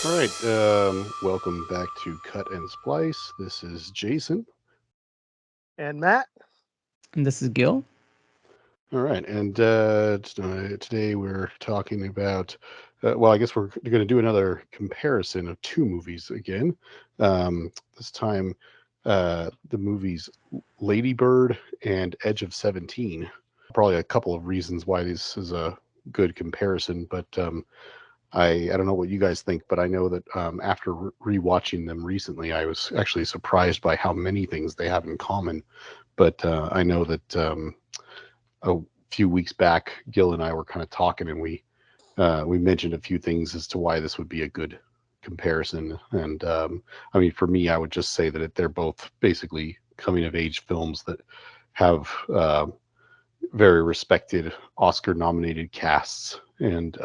All right, welcome back to Cut and Splice. This is Jason. And Matt, And this is Gil. All right, and today we're talking about, I guess we're going to do another comparison of two movies again. This time, the movies Lady Bird and Edge of 17. Probably a couple of reasons why this is a good comparison, but I don't know what you guys think, but I know that after rewatching them recently, I was actually surprised by how many things they have in common. But I know that a few weeks back, Gil and I were kind of talking, and we mentioned a few things as to why this would be a good comparison. And I mean, for me, I would just say that they're both basically coming of age films that have very respected Oscar nominated casts, and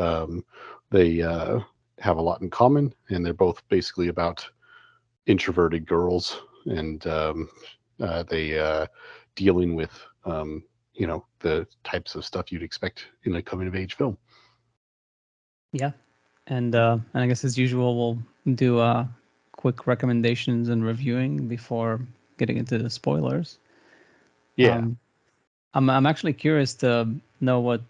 they have a lot in common, and they're both basically about introverted girls, and they dealing with the types of stuff you'd expect in a coming of age film. Yeah. And I guess as usual, we'll do quick recommendations and reviewing before getting into the spoilers. Yeah. I'm actually curious to know what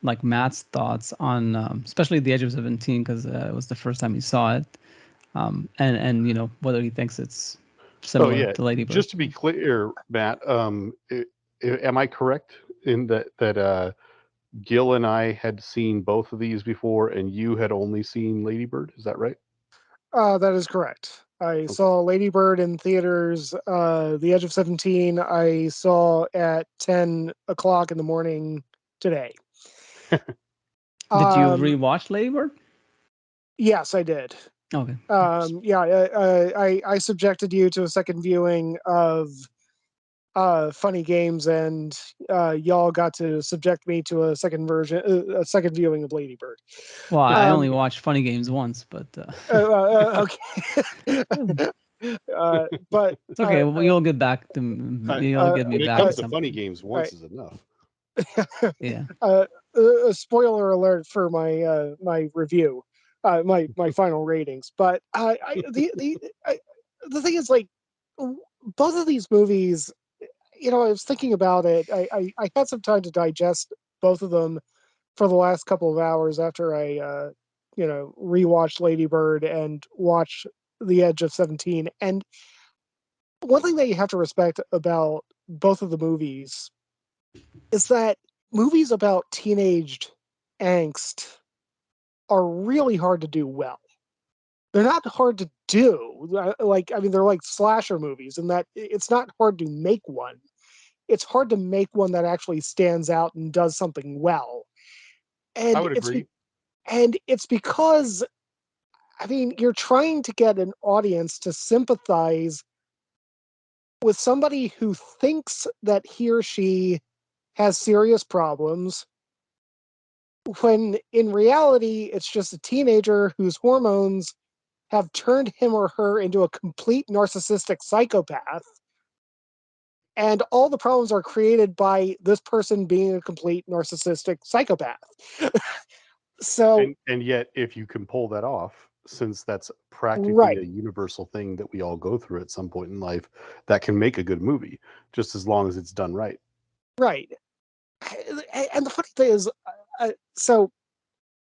like Matt's thoughts on especially The Edge of 17 because it was the first time he saw it, and whether he thinks it's Oh similar yeah. to Lady Bird. Just to be clear, Matt, am I correct in that Gil and I had seen both of these before, and you had only seen Lady Bird? Is that right? that is correct. I Okay. saw Lady Bird in theaters. The Edge of 17, I saw at 10 o'clock in the morning today. Did you Um, rewatch Lady Bird? yes, I did. Okay. Yeah, I subjected you to a second viewing of Funny Games, and y'all got to subject me to a second viewing of Lady Bird. Well, I only Um, watched Funny Games once, but okay. But it's okay. Well, you'll get back to you'll get me When it back comes at to some funny point. games, right. once is enough. Yeah. A spoiler alert for my my review, my final ratings. But the thing is, like, both of these movies, I was thinking about it. I had some time to digest both of them for the last couple of hours after I rewatched Lady Bird and watched The Edge of 17. And one thing that you have to respect about both of the movies is that movies about teenaged angst are really hard to do well. They're not hard to do. They're like slasher movies in that it's not hard to make one. It's hard to make one that actually stands out and does something well. I And would agree. it's because, I mean, you're trying to get an audience to sympathize with somebody who thinks that he or she has serious problems, when in reality, it's just a teenager whose hormones have turned him or her into a complete narcissistic psychopath. And all the problems are created by this person being a complete narcissistic psychopath. So, And yet, if you can pull that off, since that's practically a right, universal thing that we all go through at some point in life, that can make a good movie, just as long as it's done right. right. And the funny thing is, so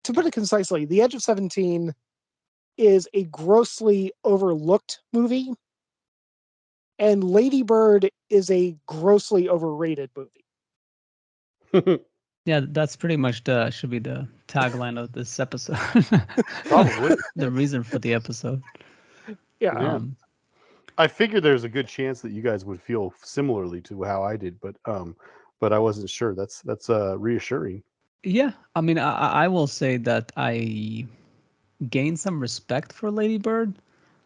to put it concisely, The Edge of 17 is a grossly overlooked movie, and Lady Bird is a grossly overrated movie. Yeah, that's pretty much should be the tagline of this episode. Probably. The reason for the episode. Yeah. Yeah. Um, I figured there's a good chance that you guys would feel similarly to how I did, but I wasn't sure. That's reassuring. yeah, I mean, I will say that I gained some respect for Lady Bird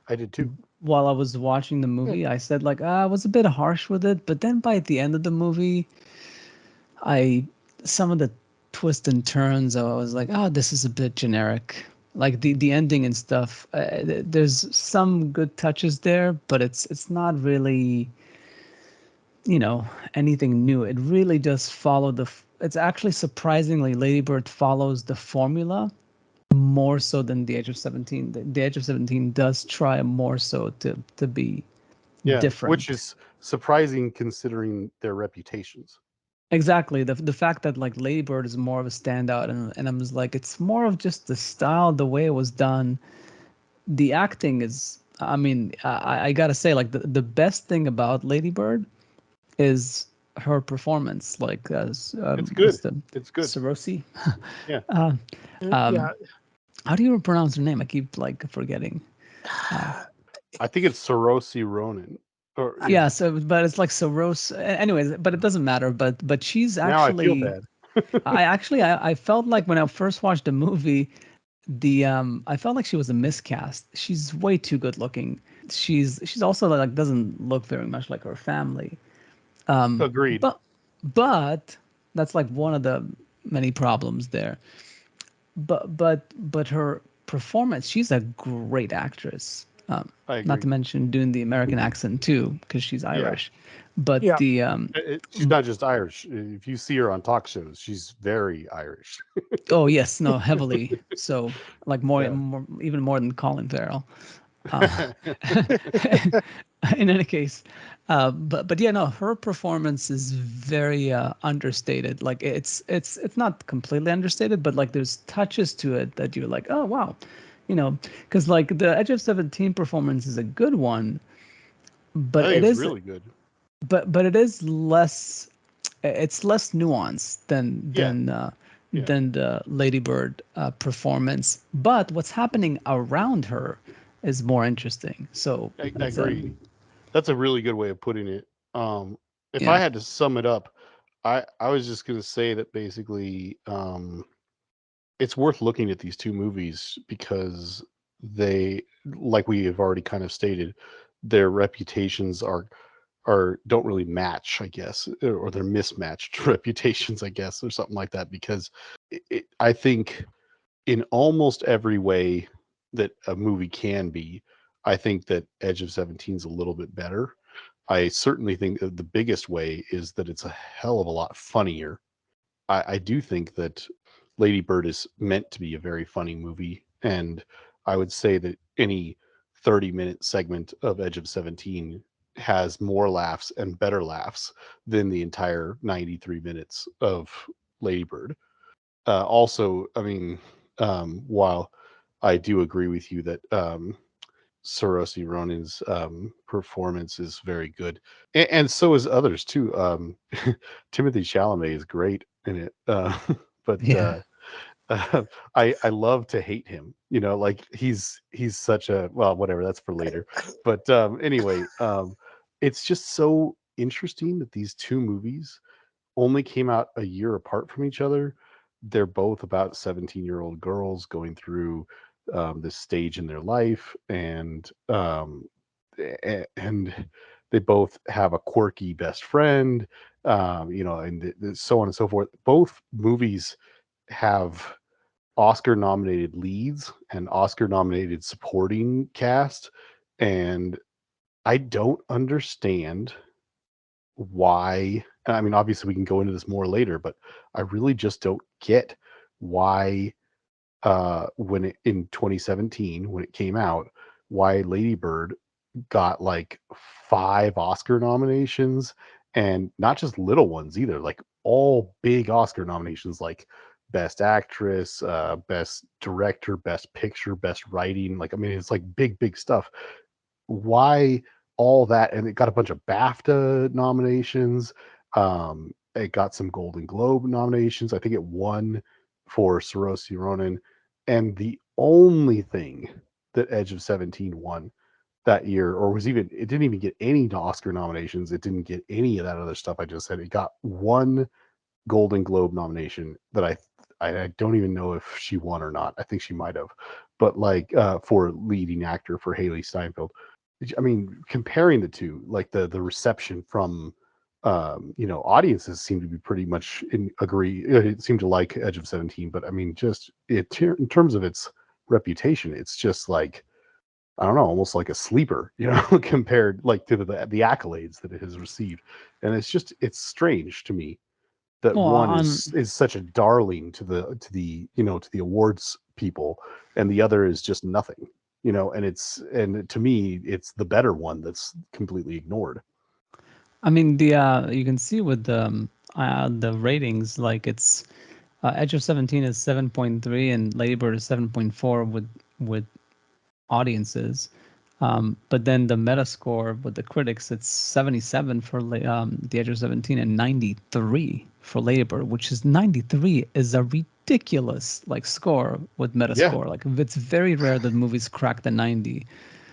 I did too. while I was watching the movie. I said like, I was a bit harsh with it, but then by the end of the movie, I some of the twists and turns, I was like, oh, this is a bit generic. Like the ending and stuff. There's some good touches there, but it's not really, anything new. It really does follow it's actually surprisingly, Lady Bird follows the formula more so than The Age of 17. The Age of 17 does try more so to be Yeah, which different. is surprising considering their reputations. Exactly. The fact that like Lady Bird is more of a standout, and I'm just like, it's more of just the style, the way it was done. The acting is, I mean, I gotta say, like the best thing about Lady Bird is her performance. Like, It's what's good. the It's good. Sarosi? Yeah. Um, Yeah. how do you pronounce her name? I keep like forgetting. I think it's Sorosi Ronan. Or Yeah, yeah. so but it's like Soros. Anyways, but it doesn't matter. But she's Now I feel actually, bad. I felt like when I first watched the movie, I felt like she was a miscast. She's way too good looking. She's also like doesn't look very much like her family. Agreed. But that's like one of the many problems there. But her performance, she's a great actress. I Not agree. to mention doing the American accent too, because she's Yeah. Irish. But Yeah. the She's not just Irish. If you see her on talk shows, she's very Irish. oh yes, no, heavily so, like Yeah. more even more than Colin Farrell. Uh, in any case, but yeah, no, her performance is very understated. Like it's not completely understated, but like there's touches to it that you're like, oh wow, because like the Edge of 17 performance is a good one, I but think it it's is really good. but it is less, it's less nuanced Yeah. Yeah. than the Ladybird performance. But what's happening around her is more interesting. So I it's agree. That's a really good way of putting it. If I yeah, had to sum it up, I was just gonna say that basically, it's worth looking at these two movies because they, like we have already kind of stated, their reputations are don't really match, I guess, or they're mismatched reputations, I guess, or something like that. Because I think in almost every way that a movie can be, I think that Edge of 17 is a little bit better. I certainly think that the biggest way is that it's a hell of a lot funnier. I do think that Lady Bird is meant to be a very funny movie, and I would say that any 30-minute segment of Edge of 17 has more laughs and better laughs than the entire 93 minutes of Lady Bird. Also, I mean, while I do agree with you that Saoirse Ronan's performance is very good, and so is others too. Timothy Chalamet is great in it, but yeah, I love to hate him. Like he's such a, well, whatever. That's for later. But anyway, it's just so interesting that these two movies only came out a year apart from each other. They're both about 17-year-old girls going through this stage in their life, and they both have a quirky best friend, and so on and so forth. Both movies have Oscar nominated leads and Oscar nominated supporting cast, and I don't understand why. I mean, obviously, we can go into this more later, but I really just don't get why, when in 2017, when it came out, why Lady Bird got like 5 Oscar nominations, and not just little ones either, like all big Oscar nominations, like Best Actress, Best Director, Best Picture, Best Writing. Like, I mean, it's like big, big stuff. Why all that? And it got a bunch of BAFTA nominations. It got some Golden Globe nominations. I think it won for Saoirse Ronan. And the only thing that Edge of 17 won that year, or was even, it didn't even get any Oscar nominations. It didn't get any of that other stuff I just said. It got one Golden Globe nomination that I don't even know if she won or not. I think she might have, but like for leading actor for Haley Steinfeld. I mean, comparing the two, like the reception from audiences seem to be pretty much in agree. It seemed to like Edge of 17, but I mean, just in terms of its reputation, it's just like, I don't know, almost like a sleeper, compared like to the accolades that it has received. And it's strange to me that Well, one on is such a darling to the to the awards people, and the other is just nothing. And to me, it's the better one that's completely ignored. I mean, the you can see with the ratings, like it's Edge of 17 is 7.3 and Lady Bird is 7.4 with audiences. But then the Metascore with the critics, it's 77 for the Edge of 17 and 93 for Lady Bird, which is 93 is a ridiculous like score with Yeah, Metascore. Like it's very rare that movies crack the 90.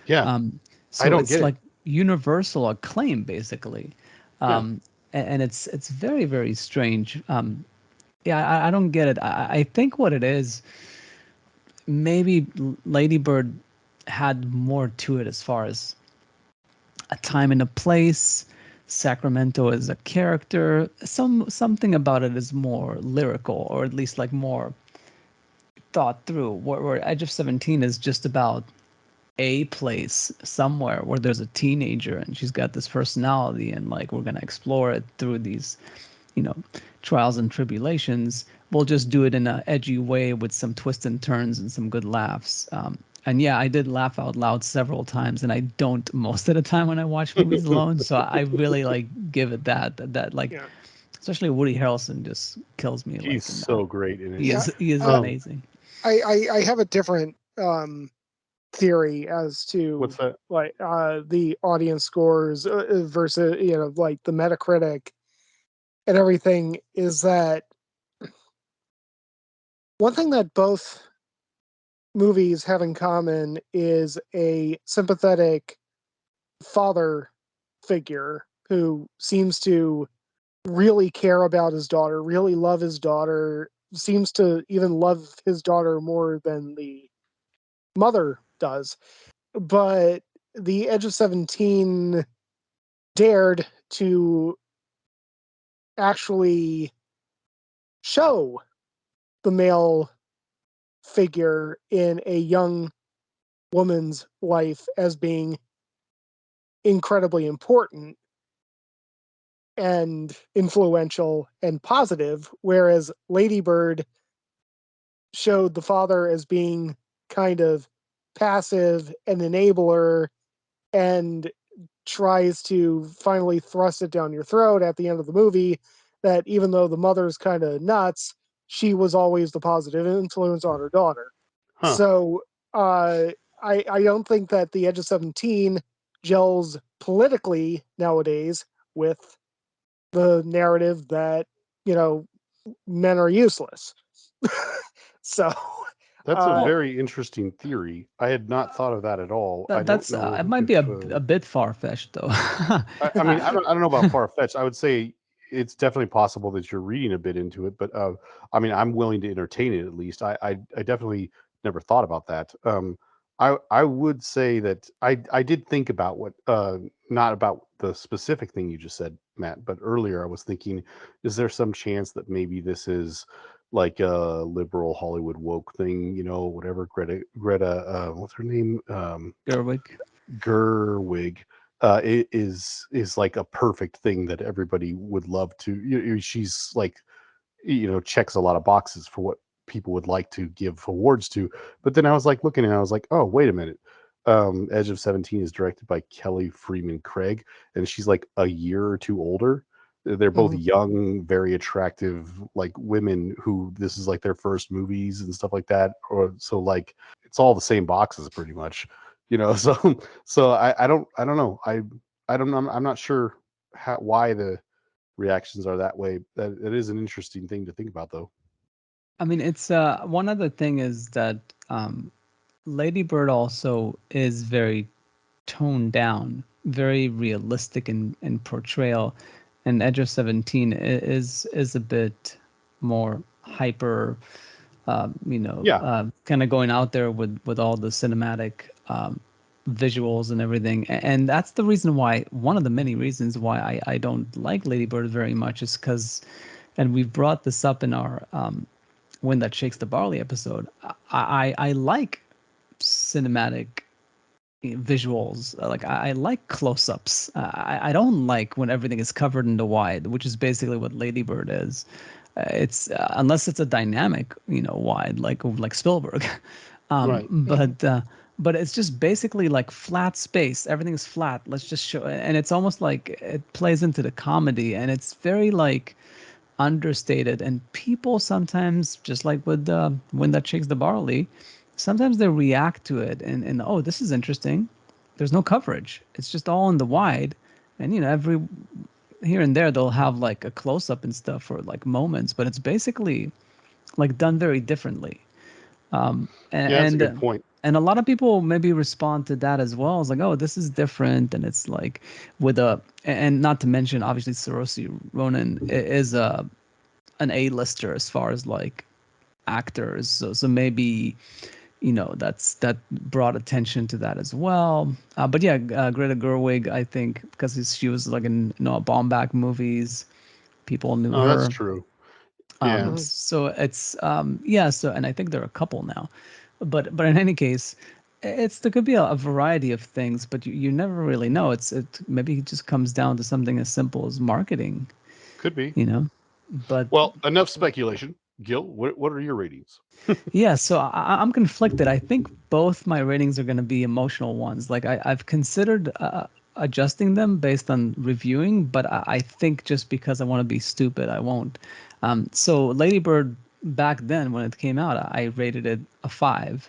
yeah. Um, I so don't it's get it. like universal acclaim basically, Yeah. and it's very very strange. Yeah, I don't get it. I think what it is, maybe Lady Bird had more to it as far as a time and a place. Sacramento is a character. Something about it is more lyrical, or at least like more thought through. Where Edge of 17 is just about a place somewhere where there's a teenager and she's got this personality, and like we're gonna explore it through these, you know, trials and tribulations. We'll just do it in an edgy way with some twists and turns and some good laughs. And yeah, I did laugh out loud several times, and I don't most of the time when I watch movies alone. So I really like give it that like, Yeah. especially Woody Harrelson just kills me He's like in that. so great in it. Yeah. He is Uh, Um, amazing. I have a different theory as what's to that? like the audience scores versus like the Metacritic and everything. Is that one thing that both movies have in common is a sympathetic father figure who seems to really care about his daughter, really love his daughter, seems to even love his daughter more than the mother does. But the Edge of 17 dared to actually show the male figure in a young woman's life as being incredibly important and influential and positive, whereas Ladybird showed the father as being kind of passive and enabler and tries to finally thrust it down your throat at the end of the movie that even though the mother's kind of nuts, she was always the positive influence on her daughter. Huh. So I don't think that the Edge of 17 gels politically nowadays with the narrative that you know men are useless. So That's a uh, Well, very interesting theory. I had not thought of that at all. I don't that's know it might be if a bit far fetched though. I mean, I don't know about far fetched. I would say it's definitely possible that you're reading a bit into it, but I mean, I'm willing to entertain it at least. I definitely never thought about that. I would say that I did think about what not about the specific thing you just said, Matt, but earlier I was thinking, is there some chance that maybe this is like a liberal Hollywood woke thing, whatever Greta, what's her name? Gerwig. Gerwig, is like a perfect thing that everybody would love to. She's like, checks a lot of boxes for what people would like to give awards to. But then I was like looking and I was like, oh, wait a minute. Edge of 17 is directed by Kelly Freeman Craig, and she's like a year or two older. They're both mhm. young, very attractive, like women who this is like their first movies and stuff like that. Or so like it's all the same boxes pretty much, So I don't know. I don't know. I'm not sure why the reactions are that way. That it is an interesting thing to think about, though. I mean, it's one other thing is that Lady Bird also is very toned down, very realistic in portrayal, and Edge of 17 is a bit more hyper, Yeah, kind of going out there with all the cinematic visuals and everything. And that's the reason why, one of the many reasons why I don't like Lady Bird very much is because, and we've brought this up in our Wind That Shakes the Barley episode. I like cinematic visuals. Like I like close-ups. I don't like when everything is covered in the wide, which is basically what Lady Bird is. It's unless it's a dynamic, wide like Spielberg. Right. But it's just basically like flat space. Everything is flat. Let's just show, and it's almost like it plays into the comedy, and it's very like understated. And people sometimes, just like with When That Shakes the Barley, sometimes they react to it and oh, this is interesting. There's no coverage. It's just all in the wide, and every here and there they'll have like a close up and stuff for like moments, but it's basically like done very differently. Yeah, that's a And good point. and a lot of people maybe respond to that as well. It's like, oh, this is different, and it's like with a and not to mention obviously Saoirse Ronan is a an A-lister as far as like actors. So maybe that brought attention to that as well. But yeah, Greta Gerwig, I think because she was like in Baumbach movies, people knew Oh, that's her. true. Yeah. Mhm. So it's yeah. So and I think there are a couple now, but in any case, there could be a variety of things, but you never really know. Maybe it just comes down to something as simple as marketing, Could be. you know. But Well, enough speculation. Gil, what are your ratings? yeah, so I'm conflicted. I think both my ratings are going to be emotional ones. Like I've considered adjusting them based on reviewing, but I think just because I want to be stupid, I won't. So Lady Bird back then when it came out, I rated it a 5,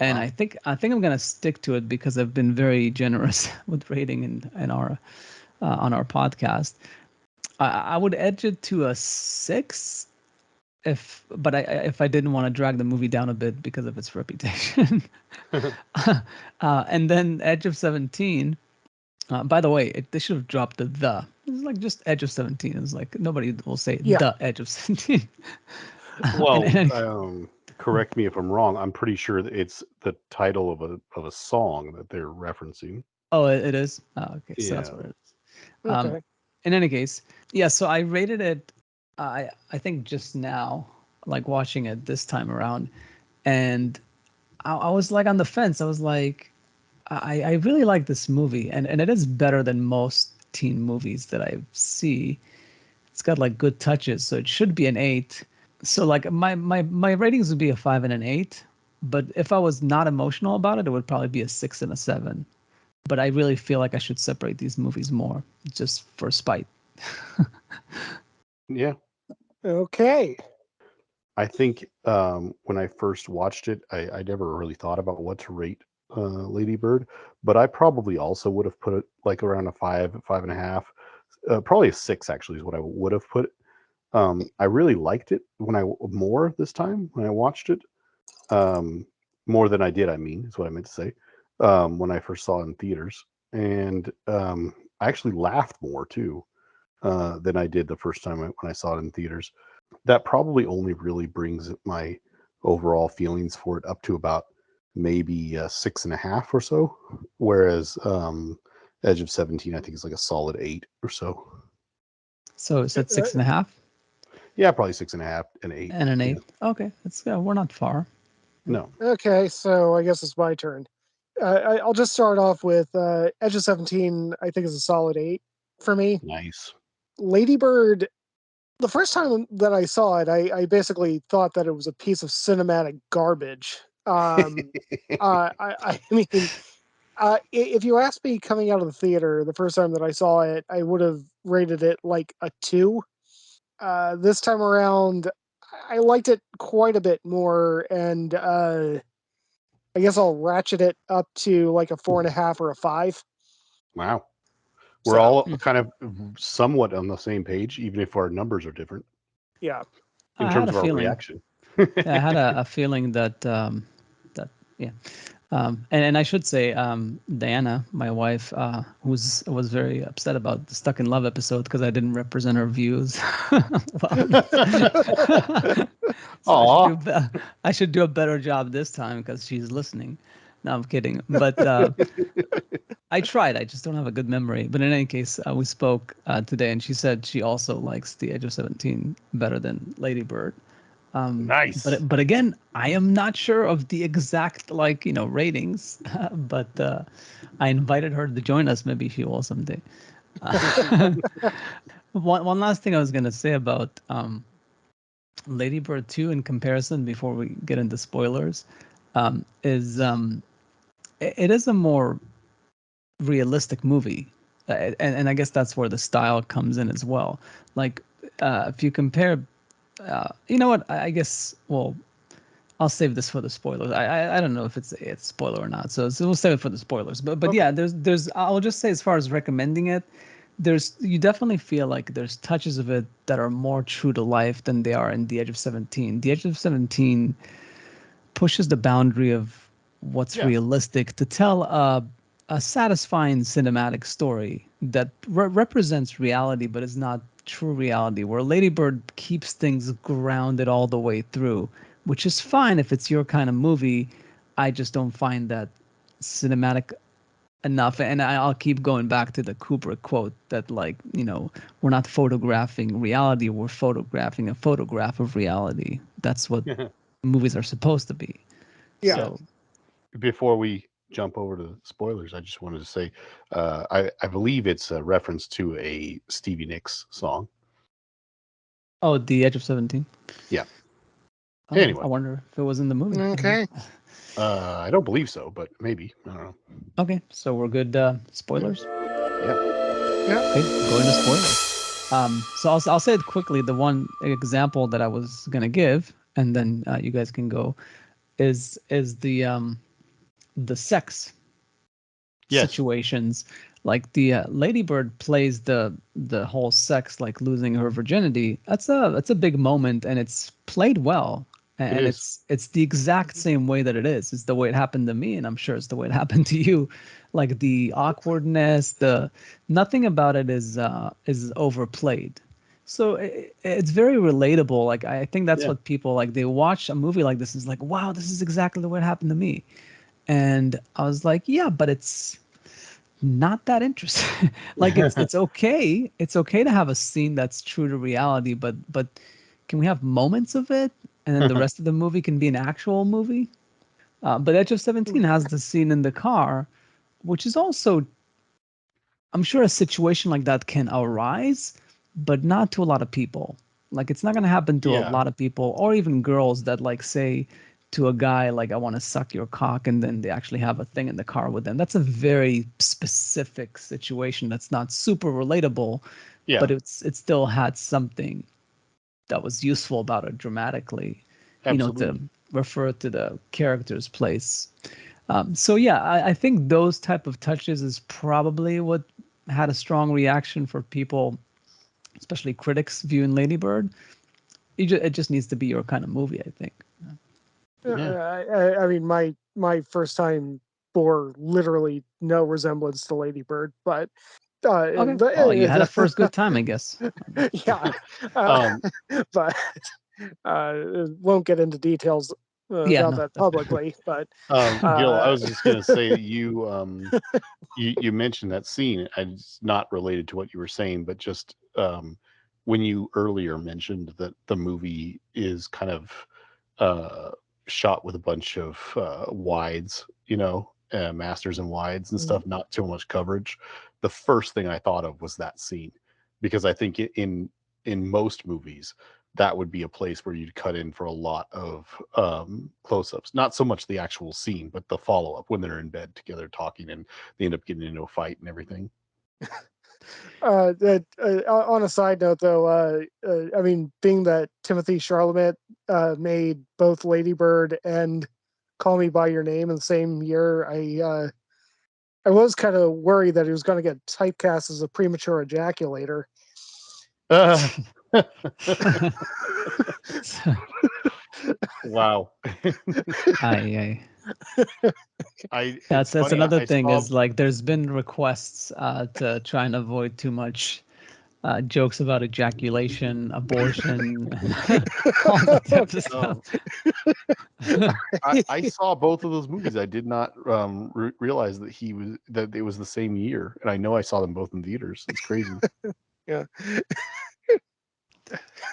and Wow. I think I'm going to stick to it because I've been very generous with rating in our on our podcast. I would edge it to a 6 if I didn't want to drag the movie down a bit because of its reputation. And then Edge of 17. By the way, they should have dropped the. It's like just Edge of 17. It's like nobody will say Yeah. the Edge of 17. Well, And correct me if I'm wrong. I'm pretty sure that it's the title of a song that they're referencing. oh, it is. Oh, okay, so that's Yeah. what it is. Um, Okay. in any case, yeah. So I rated it. I think just now, like watching it this time around, and I was like on the fence. I was like, I really like this movie, and it is better than most teen movies that I see. It's got like good touches, so it should be an 8. So like my ratings would be a 5 and an 8, but if I was not emotional about it, it would probably be a 6 and a 7. But I really feel like I should separate these movies more, just for spite. Yeah. Okay. I think when I first watched it, I never really thought about what to rate Lady Bird, but I probably also would have put it like around a 5, 5.5, probably a 6 actually is what I would have put it. I really liked it more this time when I watched it, um, more than I did. I mean, is what I meant to say. When I first saw it in theaters, and I actually laughed more too than I did the first time when I saw it in theaters. That probably only really brings my overall feelings for it up to about maybe 6.5 or so, whereas Edge of 17 I think is like a solid 8 or so. So it's at Uh, 6.5 Yeah, probably 6.5 and 8. and an Yeah. 8. Okay, that's we're not far. No. Okay, so I guess it's my turn. I'll just start off with Edge of 17. I think is a solid 8 for me. Nice. Ladybird. The first time that I saw it, I basically thought that it was a piece of cinematic garbage. I mean, if you asked me coming out of the theater the first time that I saw it, I would have rated it like a 2. This time around, I liked it quite a bit more, and I guess I'll ratchet it up to like a 4.5 or a 5. Wow. We're So all kind of somewhat on the same page, even if our numbers are different yeah, in I had terms a of our feeling. reaction. Yeah, I had a feeling that that yeah. And I should say, Diana, my wife, was very upset about the Stuck in Love episode because I didn't represent her views. So Aw. I should do a better job this time because she's listening. No, I'm kidding. But I tried. I just don't have a good memory. But in any case, we spoke today, and she said she also likes The Age of 17 better than Lady Bird. Nice. But again, I am not sure of the exact ratings. But I invited her to join us. Maybe she will someday. One last thing I was gonna say about Lady Bird 2 in comparison before we get into spoilers, is it is a more realistic movie, and I guess that's where the style comes in as well. Like if you compare, you know what? I guess I'll save this for the spoilers. I don't know if it's a spoiler or not, so we'll save it for the spoilers. But Okay. yeah, there's I'll just say as far as recommending it, you definitely feel like there's touches of it that are more true to life than they are in The Edge of 17. The Edge of 17 pushes the boundary of what's Yeah. realistic to tell a satisfying cinematic story that represents reality but is not true reality, where Ladybird keeps things grounded all the way through, which is fine if it's your kind of movie. I just don't find that cinematic enough. And I'll keep going back to the Kubrick quote that, like, we're not photographing reality, we're photographing a photograph of reality. That's what movies are supposed to be. Yeah. Yeah. So, Before we jump over to spoilers, I just wanted to say, I believe it's a reference to a Stevie Nicks song. oh, The Edge of 17. Yeah. Oh, I Anyway, wonder if it was in the movie. Okay. I don't believe so, but maybe. I don't know. Okay, so we're good. Spoilers. Yeah. Yeah. Okay, going to spoilers. So I'll say it quickly. The one example that I was gonna give, and then you guys can go, is the sex Yes. situations. Like the Ladybird plays the whole sex, like losing her virginity. That's a big moment, and it's played well. It And is. it's the exact same way that it is. It's the way it happened to me, and I'm sure it's the way it happened to you. Like the awkwardness, the nothing about it is overplayed. So it's very relatable. Like I think that's Yeah. what people like. They watch a movie like this, is like, wow, this is exactly the way it happened to me. And I was like, yeah, but it's not that interesting. Like it's okay. It's okay to have a scene that's true to reality, but can we have moments of it, and then the rest of the movie can be an actual movie? But Edge of 17 has the scene in the car, which is also, I'm sure a situation like that can arise, but not to a lot of people. Like it's not gonna happen to a Yeah. lot of people, or even girls that like say to a guy like, "I want to suck your cock," and then they actually have a thing in the car with them. That's a very specific situation. That's not super relatable, Yeah. but it still had something that was useful about it dramatically, to Absolutely. refer to the character's place. So yeah, I think those type of touches is probably what had a strong reaction for people, especially critics viewing Ladybird. It just needs to be your kind of movie, I think. Yeah. I mean, my first time bore literally no resemblance to Ladybird, but Okay. Well, you had a first good time, I guess. yeah, Um. but won't get into details Yeah, about no, that definitely. publicly. But Gil, I uh, was just gonna say you mentioned that scene, and it's not related to what you were saying, but just when you earlier mentioned that the movie is kind of uh, shot with a bunch of wides, masters and wides and stuff, not too much coverage. The first thing I thought of was that scene, because I think in most movies that would be a place where you'd cut in for a lot of close-ups, not so much the actual scene, but the follow-up when they're in bed together talking and they end up getting into a fight and everything. on a side note, though, I mean, being that Timothy Chalamet made both Ladybird and Call Me by Your Name in the same year, I was kind of worried that he was going to get typecast as a premature ejaculator. uh, wow. I It's that's funny, another I thing, saw. is like there's been requests to try and avoid too much jokes about ejaculation, abortion, all that type of stuff. um, I saw both of those movies. I did not realize that it was the same year, and I know I saw them both in theaters. It's crazy. Yeah.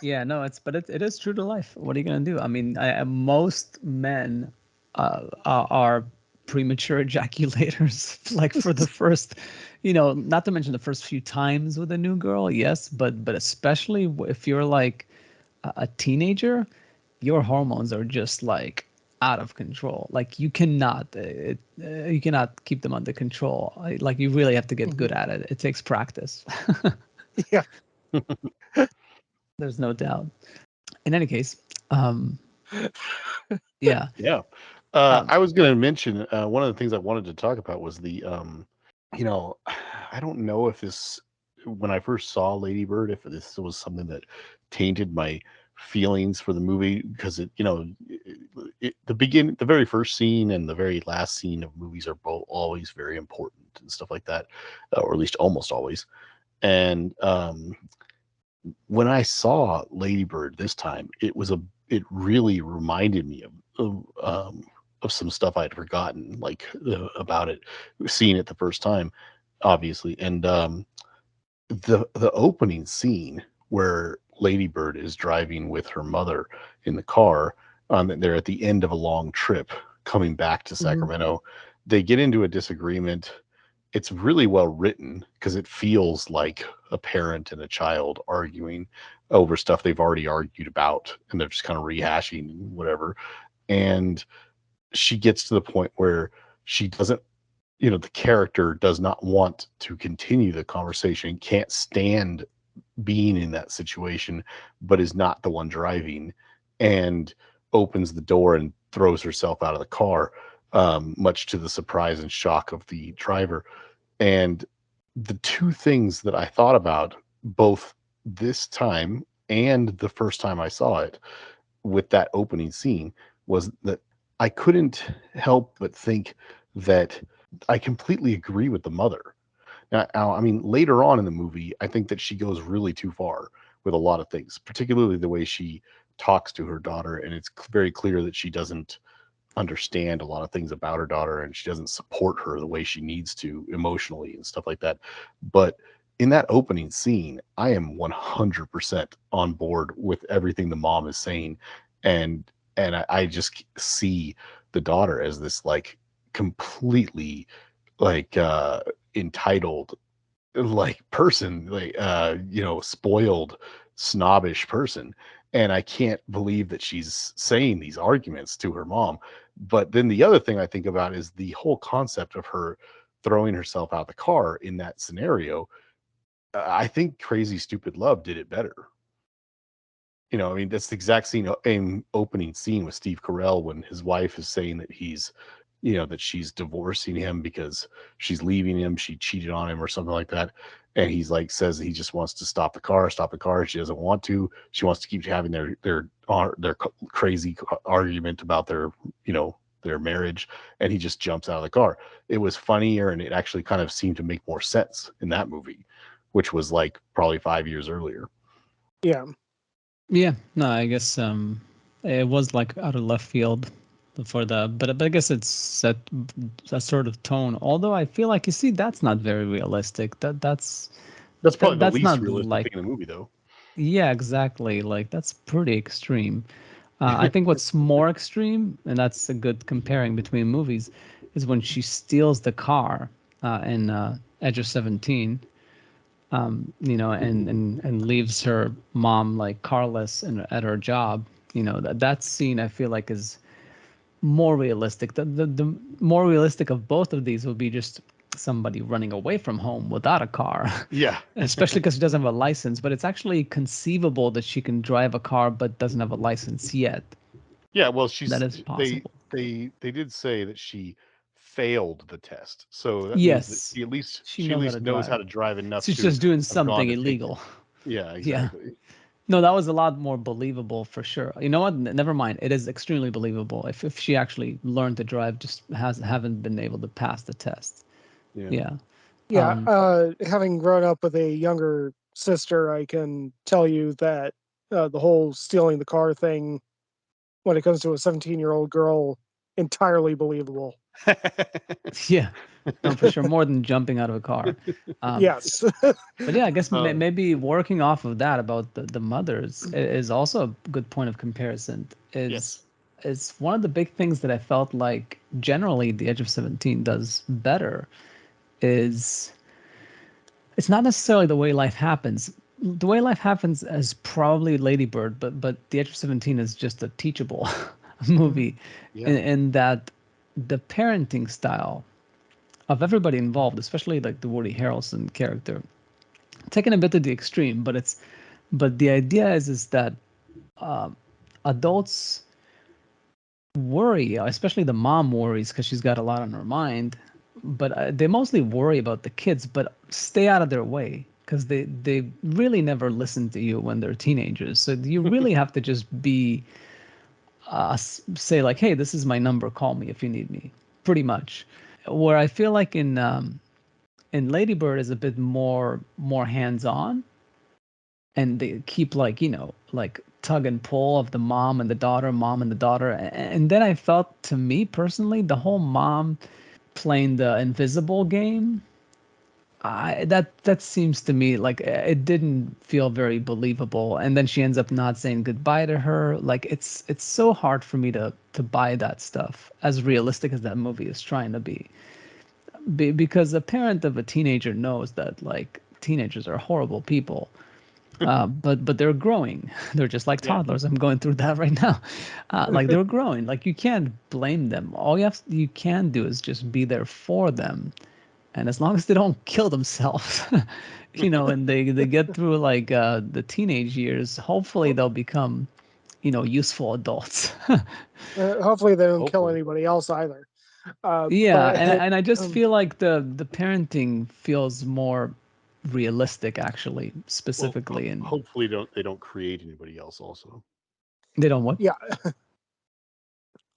Yeah, no, it is true to life. What are you gonna do? I mean, most men are premature ejaculators, like for the first, not to mention the first few times with a new girl, yes, but especially if you're like a teenager, your hormones are just like out of control. Like you cannot keep them under control. Like you really have to get good Mhm. at it. It takes practice. Yeah. There's no doubt. In any case, um, yeah. Yeah. Um, I was going to mention one of the things I wanted to talk about was you know, I don't know if when I first saw Lady Bird, if this was something that tainted my feelings for the movie because the very first scene and the very last scene of movies are both always very important and stuff like that, or at least almost always. And when I saw Lady Bird this time, it really reminded me of some stuff I'd forgotten, like about it, seeing it the first time, obviously, and the opening scene where Lady Bird is driving with her mother in the car. They're at the end of a long trip coming back to Mhm. Sacramento. They get into a disagreement. It's really well written because it feels like a parent and a child arguing over stuff they've already argued about, and they're just kind of rehashing whatever. And she gets to the point where she doesn't, the character does not want to continue the conversation, can't stand being in that situation, but is not the one driving, and opens the door and throws herself out of the car, much to the surprise and shock of the driver. And the two things that I thought about both this time and the first time I saw it with that opening scene was that I couldn't help but think that I completely agree with the mother. Now, I mean, later on in the movie, I think that she goes really too far with a lot of things, particularly the way she talks to her daughter. And it's very clear that she doesn't understand a lot of things about her daughter and she doesn't support her the way she needs to emotionally and stuff like that. But in that opening scene, I am 100% on board with everything the mom is saying. And I just see the daughter as this like completely like entitled like person, like spoiled, snobbish person. And I can't believe that she's saying these arguments to her mom. But then the other thing I think about is the whole concept of her throwing herself out the car in that scenario. I think Crazy Stupid Love did it better. I mean, that's the exact same opening scene with Steve Carell when his wife is saying that that she's divorcing him because she's leaving him, she cheated on him or something like that. And he's like, says he just wants to stop the car. She doesn't want to. She wants to keep having their crazy argument about their marriage. And he just jumps out of the car. It was funnier and it actually kind of seemed to make more sense in that movie, which was like probably 5 years earlier. Yeah. yeah, no, I guess it was like out of left field for but I guess it's set that sort of tone. Although I feel like you see that's not very realistic. That's probably the That's least not realistic like thing in the movie, though. yeah, exactly. Like that's pretty extreme. I think what's more extreme, and that's a good comparing between movies, is when she steals the car in Edge of 17, and leaves her mom like carless at her job. That scene I feel like is more realistic. The more realistic of both of these would be just somebody running away from home without a car, Yeah. especially because she doesn't have a license. But it's actually conceivable that she can drive a car but doesn't have a license yet. Yeah, well, That is they possible. they did say that she failed the test. So that means that Yes, she she at knows how to least knows how drive. to drive enough She's to just doing have gone something to take it. illegal. Yeah, Yeah. exactly. No, that was a lot more believable for sure. You know what? Never mind. It is extremely believable if she actually learned to drive, just haven't been able to pass the test. Yeah. Yeah. Yeah. Um, Having grown up with a younger sister, I can tell you that the whole stealing the car thing, when it comes to a 17-year-old girl, entirely believable. yeah. No, for sure, more than jumping out of a car. Um, Yes. but yeah, I guess Uh, maybe working off of that about the mothers is also a good point of comparison. yes. Is one of the big things that I felt like generally The Edge of 17 does better is it's not necessarily the way life happens. The way life happens is probably Lady Bird, but The Edge of 17 is just a teachable movie Yeah. in that the parenting style of everybody involved, especially like the Woody Harrelson character, taken a bit to the extreme, but the idea is that adults worry, especially the mom worries because she's got a lot on her mind, but they mostly worry about the kids, but stay out of their way because they really never listen to you when they're teenagers. So you really have to just be say like, hey, this is my number, call me if you need me, pretty much. Where I feel like in Ladybird is a bit more hands on, and they keep like like tug and pull of the mom and the daughter, and then I felt, to me personally, the whole mom playing the invisible game, that seems to me like it didn't feel very believable, and then she ends up not saying goodbye to her. Like it's so hard for me to buy that stuff, as realistic as that movie is trying to because a parent of a teenager knows that like teenagers are horrible people, but they're growing. They're just like Yeah. toddlers. I'm going through that right now. Like they're growing. Like you can't blame them. All you can do is just be there for them. And as long as they don't kill themselves, and they get through like the teenage years, hopefully they'll become, useful adults. Hopefully they don't kill Hopefully. anybody else either. Yeah, But and I just um, feel like the parenting feels more realistic, actually, Well, specifically, and hopefully they don't create anybody else also. they don't what? yeah,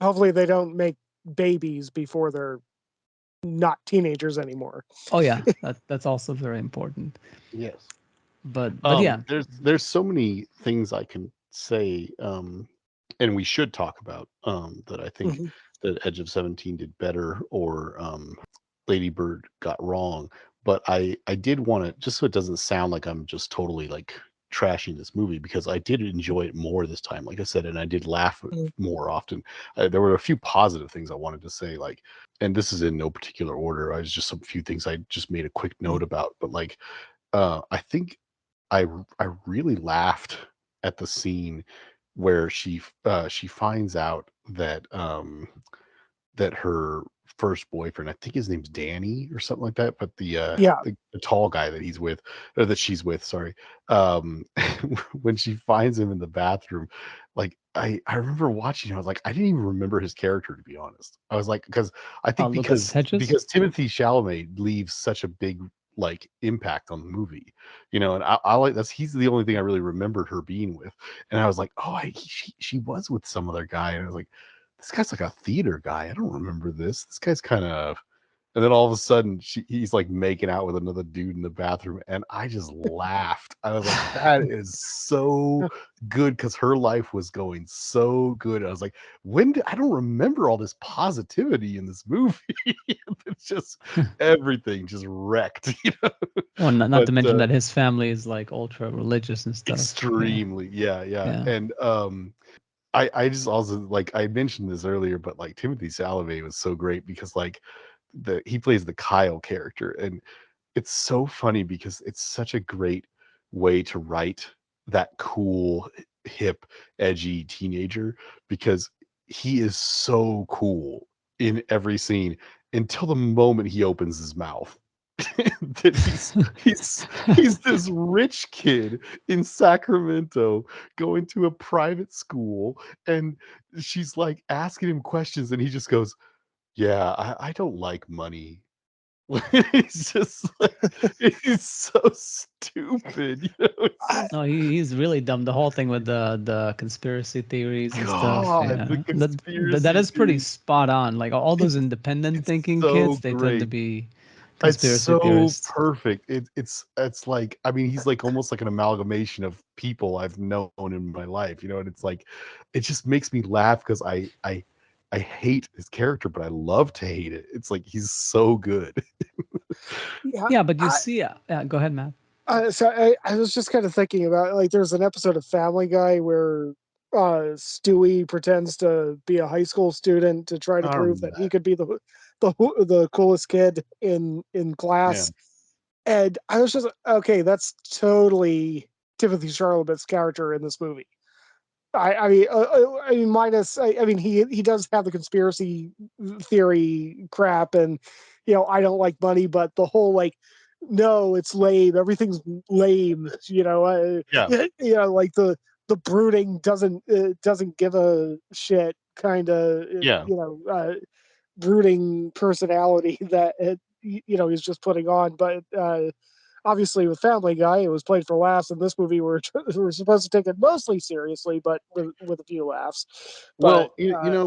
hopefully they don't make babies before they're not teenagers anymore. Oh yeah, that's also very important. Yes. But yeah. There's so many things I can say, and we should talk about, that I think Mhm. that Edge of 17 did better, or Lady Bird got wrong. But I did want to, just so it doesn't sound like I'm just totally like trashing this movie, because I did enjoy it more this time, like I said, and I did laugh Mhm. more often. There were a few positive things I wanted to say, like, and this is in no particular order. I was just a few things I just made a quick note about, but like, I think I really laughed at the scene where she finds out that that her first boyfriend, I think his name's Danny or something like that, but Yeah, the tall guy that he's with, or that she's with, sorry. Um when she finds him in the bathroom, like I remember watching, I was like, I didn't even remember his character, to be honest. I was like, because I think Lucas Hedges. because Timothy Chalamet leaves such a big like impact on the movie, and I like, that's he's the only thing I really remembered her being with. And I was like, oh, she was with some other guy, and I was like, this guy's like a theater guy. I don't remember this. This guy's kind of. And then all of a sudden, he's like making out with another dude in the bathroom, and I just laughed. I was like, "That is so good," because her life was going so good. I was like, I don't remember all this positivity in this movie. It's just everything just wrecked, Well, not But to mention that his family is like ultra religious and stuff. Yeah, extremely, yeah, yeah. yeah. And I just also, like, I mentioned this earlier, but like Timothy Chalamet was so great, because like he plays the Kyle character, and it's so funny because it's such a great way to write that cool, hip, edgy teenager, because he is so cool in every scene until the moment he opens his mouth. That he's this rich kid in Sacramento going to a private school, and she's like asking him questions, and he just goes, "Yeah, I don't like money." He's just like, he's so stupid, It's I, just, No, he's really dumb. The whole thing with the conspiracy theories and stuff. God, the Yeah, that conspiracy is pretty theories. spot on. Like all those It's independent it's thinking so kids, they tend to great. be It's conspiracy so theorists. perfect. It's like, I mean, he's like almost like an amalgamation of people I've known in my life, and it's like, it just makes me laugh, because I I hate his character, but I love to hate it. It's like he's so good. Yeah, Yeah, but you see, go ahead, Matt. so I was just kind of thinking about, like, there's an episode of Family Guy where Stewie pretends to be a high school student to try to I prove remember that he that. could be the coolest kid in Yeah, class. And I was just, okay, that's totally Timothy Chalamet's character in this movie. I mean, minus. I mean, he does have the conspiracy theory crap, and I don't like money, but the whole like, no, it's lame. Everything's lame. yeah, Like the brooding doesn't give a shit kind of yeah. brooding personality that he's just putting on, but. Obviously, with Family Guy, it was played for laughs. In this movie, we're supposed to take it mostly seriously, but with a few laughs. But Well,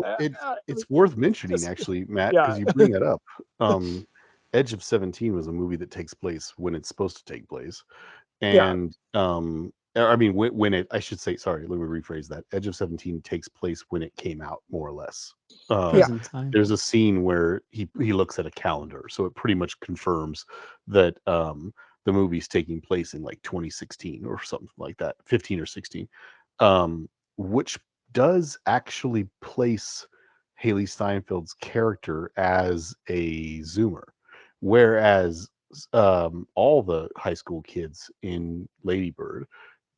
it's worth mentioning just actually, Matt, yeah, because you bring that up. Um, Edge of 17 was a movie that takes place when it's supposed to take place, yeah, and I mean when it, I should say, sorry, let me rephrase that. Edge of 17 takes place when it came out, more or less. yeah, Um, Present time. there's a scene where he looks at a calendar, so it pretty much confirms that the movie's taking place in like 2016 or something like that, 15 or 16, which does actually place Haley Steinfeld's character as a Zoomer, whereas all the high school kids in Lady Bird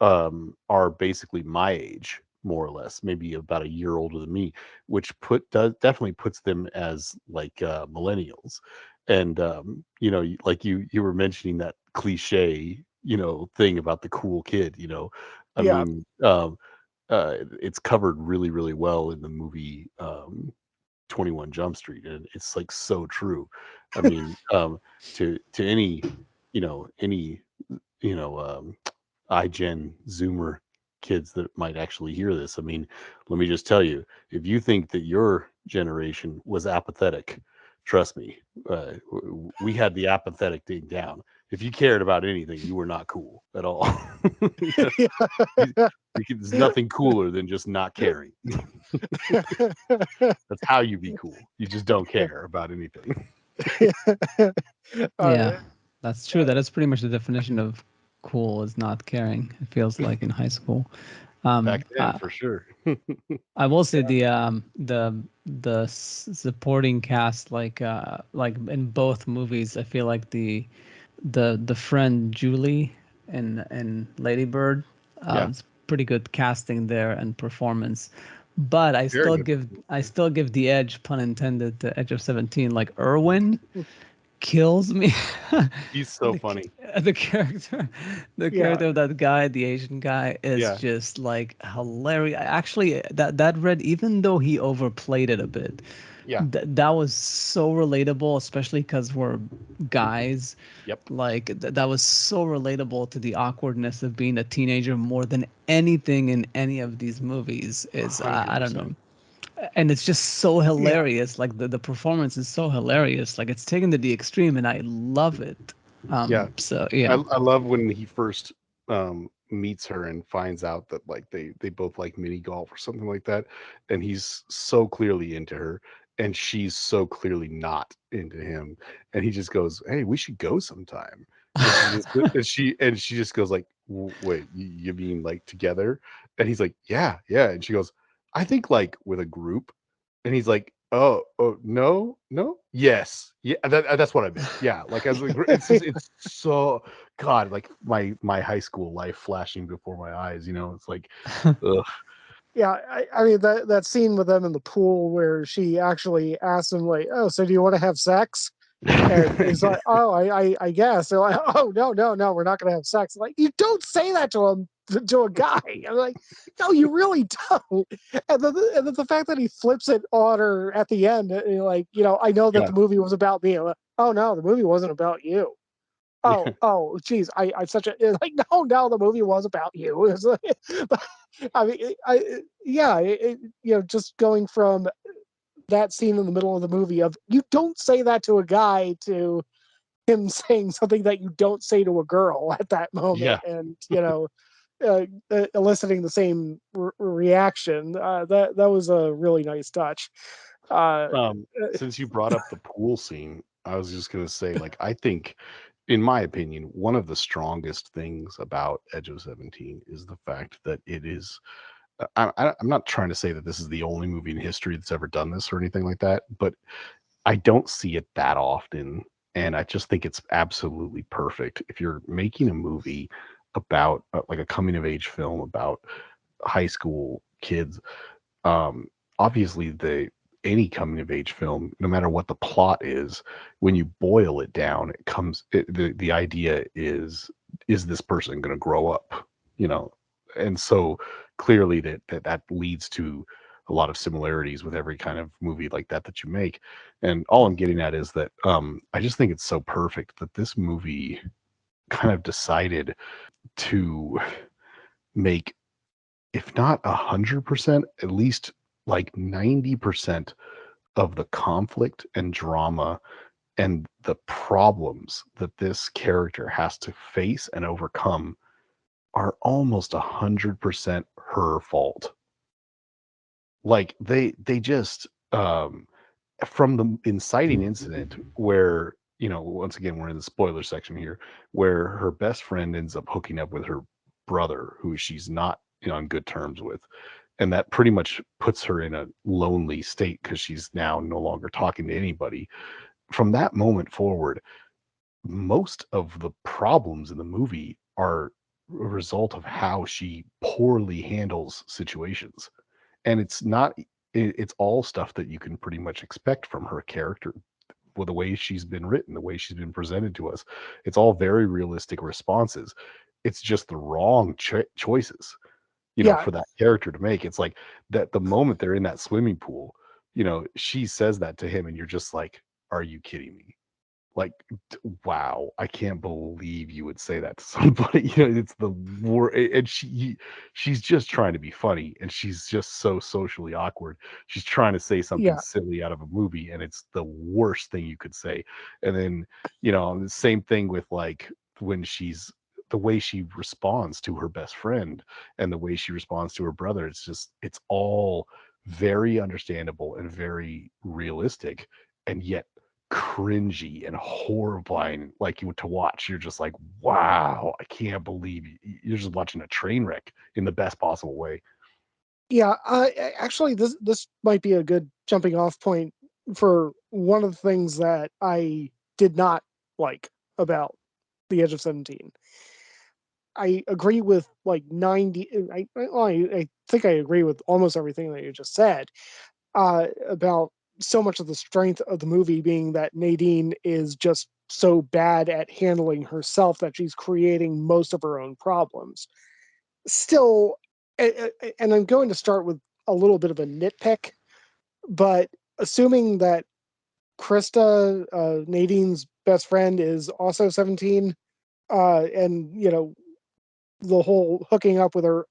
are basically my age, more or less, maybe about a year older than me, which definitely puts them as like millennials. And like you were mentioning that cliche, thing about the cool kid. I yeah, mean, it's covered really, really well in the movie 21 Jump Street, and it's like so true. I mean, to any, any, iGen Zoomer kids that might actually hear this. I mean, let me just tell you, if you think that your generation was apathetic, trust me, we had the apathetic thing down. If you cared about anything, you were not cool at all. You- there's nothing cooler than just not caring. That's how you be cool. You just don't care about anything. uh, Yeah, that's true. That is pretty much the definition of cool is not caring. It feels like in high school. Back then, I, for sure. I will say the supporting cast, like in both movies, I feel like the friend Julie in Lady Bird, Yeah, it's pretty good casting there and performance. But very good. I still give the edge, pun intended, to Edge of 17. Like Irwin kills me. He's so the, funny. the character, the yeah, character of that guy, the Asian guy, is Yeah, just like hilarious. Actually, that Red, even though he overplayed it a bit, yeah, that was so relatable, especially because we're guys. yep, Like that was so relatable to the awkwardness of being a teenager more than anything in any of these movies. Is hundred I don't know, percent. and it's just so yeah, hilarious. Like the performance is so hilarious. Like it's taken to the extreme, and I love it. Yeah, So I yeah. I love when he first meets her and finds out that like they both like mini golf or something like that, and he's so clearly into her, and she's so clearly not into him, and he just goes, "Hey, we should go sometime," and she just goes like, Wait, you mean like together?" And he's like, "Yeah, yeah," and she goes, "I think like with a group," and he's like, "Oh, no, no, yes, yeah, that's what I meant. Yeah, like as a it's just it's so God, like my high school life flashing before my eyes. It's like, ugh, yeah. I mean that scene with them in the pool where she actually asks him like, "Oh, so do you want to have sex?" And he's like, "Oh, I guess." They're like, "Oh, no, no, no, we're not going to have sex." Like, you don't say that to him, to a guy. I'm like, no, you really don't. And then the fact that he flips it on her at the end, like, I know that yeah, the movie was about me. I'm like, oh no, the movie wasn't about you. yeah, Oh, geez, I'm such a like. No, no, the movie was about you. It's like, I mean, yeah, just going from that scene in the middle of the movie of you don't say that to a guy to him saying something that you don't say to a girl at that moment, yeah. and eliciting the same reaction. That was a really nice touch. Uh, Since you brought up the pool scene, I was just gonna say, like, I think, in my opinion, one of the strongest things about Edge of 17 is the fact that it is. I'm not trying to say that this is the only movie in history that's ever done this or anything like that, but I don't see it that often, and I just think it's absolutely perfect. If you're making a movie about like a coming of age film about high school kids, um, obviously the any coming of age film, no matter what the plot is, when you boil it down, the idea is this person going to grow up, you know, and so clearly that leads to a lot of similarities with every kind of movie like that you make. And all I'm getting at is that I just think it's so perfect that this movie kind of decided to make, if not 100%, at least like 90% of the conflict and drama and the problems that this character has to face and overcome are almost 100% her fault. Like they just from the inciting incident where, once again we're in the spoiler section here, where her best friend ends up hooking up with her brother who she's not, on good terms with, and that pretty much puts her in a lonely state because she's now no longer talking to anybody. From that moment forward, most of the problems in the movie are a result of how she poorly handles situations. And it's not it's all stuff that you can pretty much expect from her character, with the way she's been written, the way she's been presented to us. It's all very realistic responses. It's just the wrong choices, yeah, for that character to make. It's like that the moment they're in that swimming pool, she says that to him, and you're just like, are you kidding me? Like, wow, I can't believe you would say that to somebody. It's the war, and she's just trying to be funny, and she's just so socially awkward. She's trying to say something yeah, silly out of a movie, and it's the worst thing you could say. And then, the same thing with like when she's the way she responds to her best friend and the way she responds to her brother. It's all very understandable and very realistic, and yet cringy and horrifying, like you to watch. You're just like, wow, I can't believe you're just watching a train wreck in the best possible way. yeah. Actually, this might be a good jumping off point for one of the things that I did not like about The Edge of 17. I agree with like 90. I think I agree with almost everything that you just said about so much of the strength of the movie being that Nadine is just so bad at handling herself that she's creating most of her own problems. Still, and I'm going to start with a little bit of a nitpick, but assuming that Krista, Nadine's best friend, is also 17, and the whole hooking up with her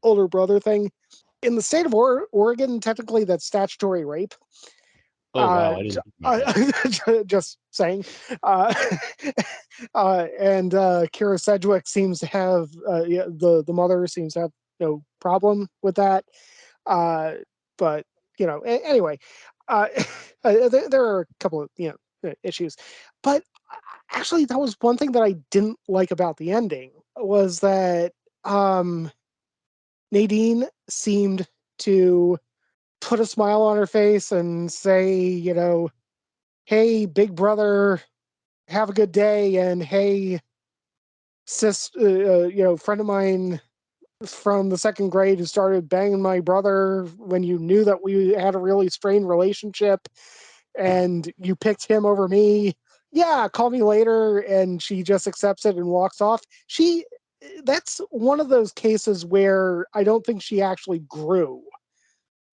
older brother thing. In the state of Oregon, technically that's statutory rape. Oh wow, I didn't think about that. Just saying. Uh, and Kira Sedgwick seems to have, yeah, the mother seems to have no problem with that. Uh, but anyway, uh, there are a couple of issues, but actually that was one thing that I didn't like about the ending was that um, Nadine seemed to put a smile on her face and say, hey, big brother, have a good day, and hey, sis, friend of mine from the second grade who started banging my brother when you knew that we had a really strained relationship and you picked him over me. Yeah, call me later. And she just accepts it and walks off. That's one of those cases where I don't think she actually grew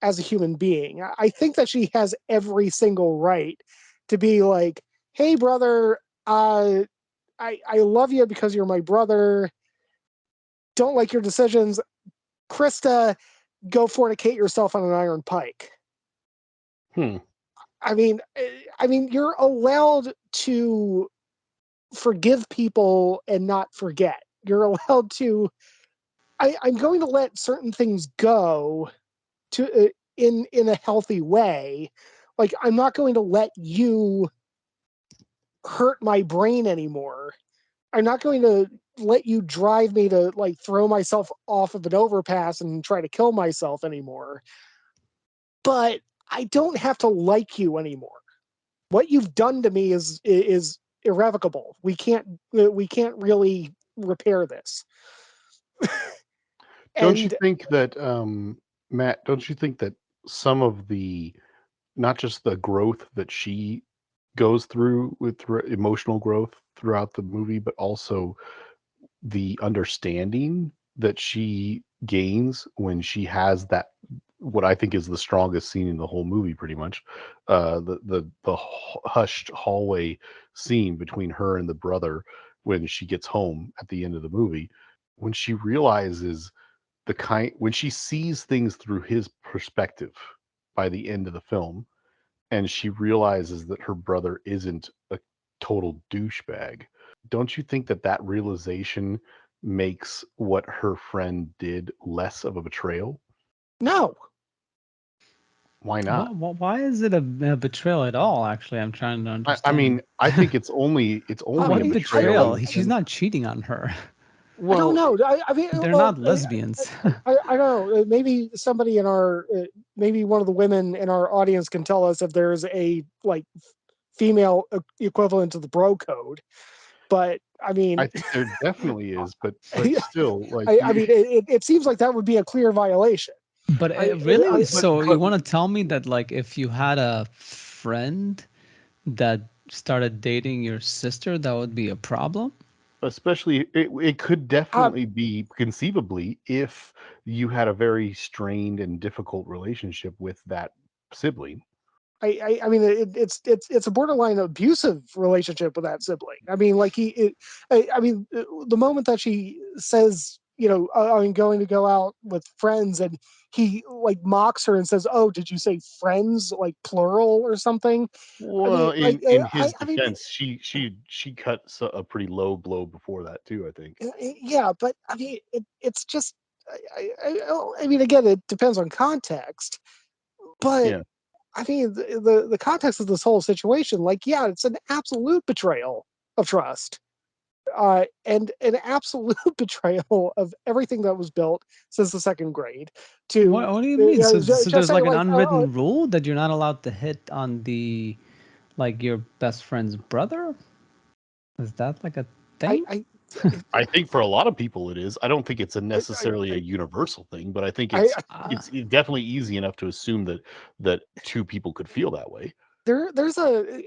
as a human being. I think that she has every single right to be like, hey, brother, I love you because you're my brother. Don't like your decisions. Krista, go fornicate yourself on an iron pike. Hmm. I mean, you're allowed to forgive people and not forget. You're allowed to. I'm going to let certain things go to in a healthy way. Like, I'm not going to let you hurt my brain anymore. I'm not going to let you drive me to like throw myself off of an overpass and try to kill myself anymore. But I don't have to like you anymore. What you've done to me is irrevocable. We can't really repair this. Don't you And think that, Matt? Don't you think that some of the, not just the growth that she goes through with emotional growth throughout the movie, but also the understanding that she gains when she has that, what I think is the strongest scene in the whole movie, pretty much, the hushed hallway scene between her and the brother when she gets home at the end of the movie, when she realizes when she sees things through his perspective by the end of the film, and she realizes that her brother isn't a total douchebag. Don't you think that that realization makes what her friend did less of a betrayal? no, Why not? Why is it a betrayal at all? Actually, I'm trying to I understand. mean, I think it's only a What betrayal in betrayal? the She's sense. not cheating on her. I don't Well, know. I mean, They're well, not lesbians. I don't know. Maybe somebody in our, maybe one of the women in our audience can tell us if there's a like female equivalent to the bro code. But I I mean, think there definitely is, but still, like I mean, it seems like that would be a clear violation. But I really, but so you but want to tell me that like if you had a friend that started dating your sister, that would be a problem? especially it could uh, definitely be conceivably if you had a very strained and difficult relationship with that sibling. I mean, it's a borderline abusive relationship with that sibling. I mean, like I mean, the moment that she says, I'm going to go out with friends, and he like mocks her and says, "Oh, did you say friends, like plural or something?" I Well, mean, like, in his I mean, defense, she cut a pretty low blow before that too, I think. yeah, but I mean, it's just, I mean, again, it depends on context, but Yeah. I mean, the context of this whole situation, like, yeah, it's an absolute betrayal of trust, and an absolute betrayal of everything that was built since the second grade. To What do you mean? So just there's say like an like, unwritten rule that you're not allowed to hit on the like your best friend's brother? Is that like a I, thing? I, I think for a lot of people it is. I don't think it's a I, necessarily a universal thing, but I think I, it's I it's definitely easy enough to assume that two people could feel that way. there's a,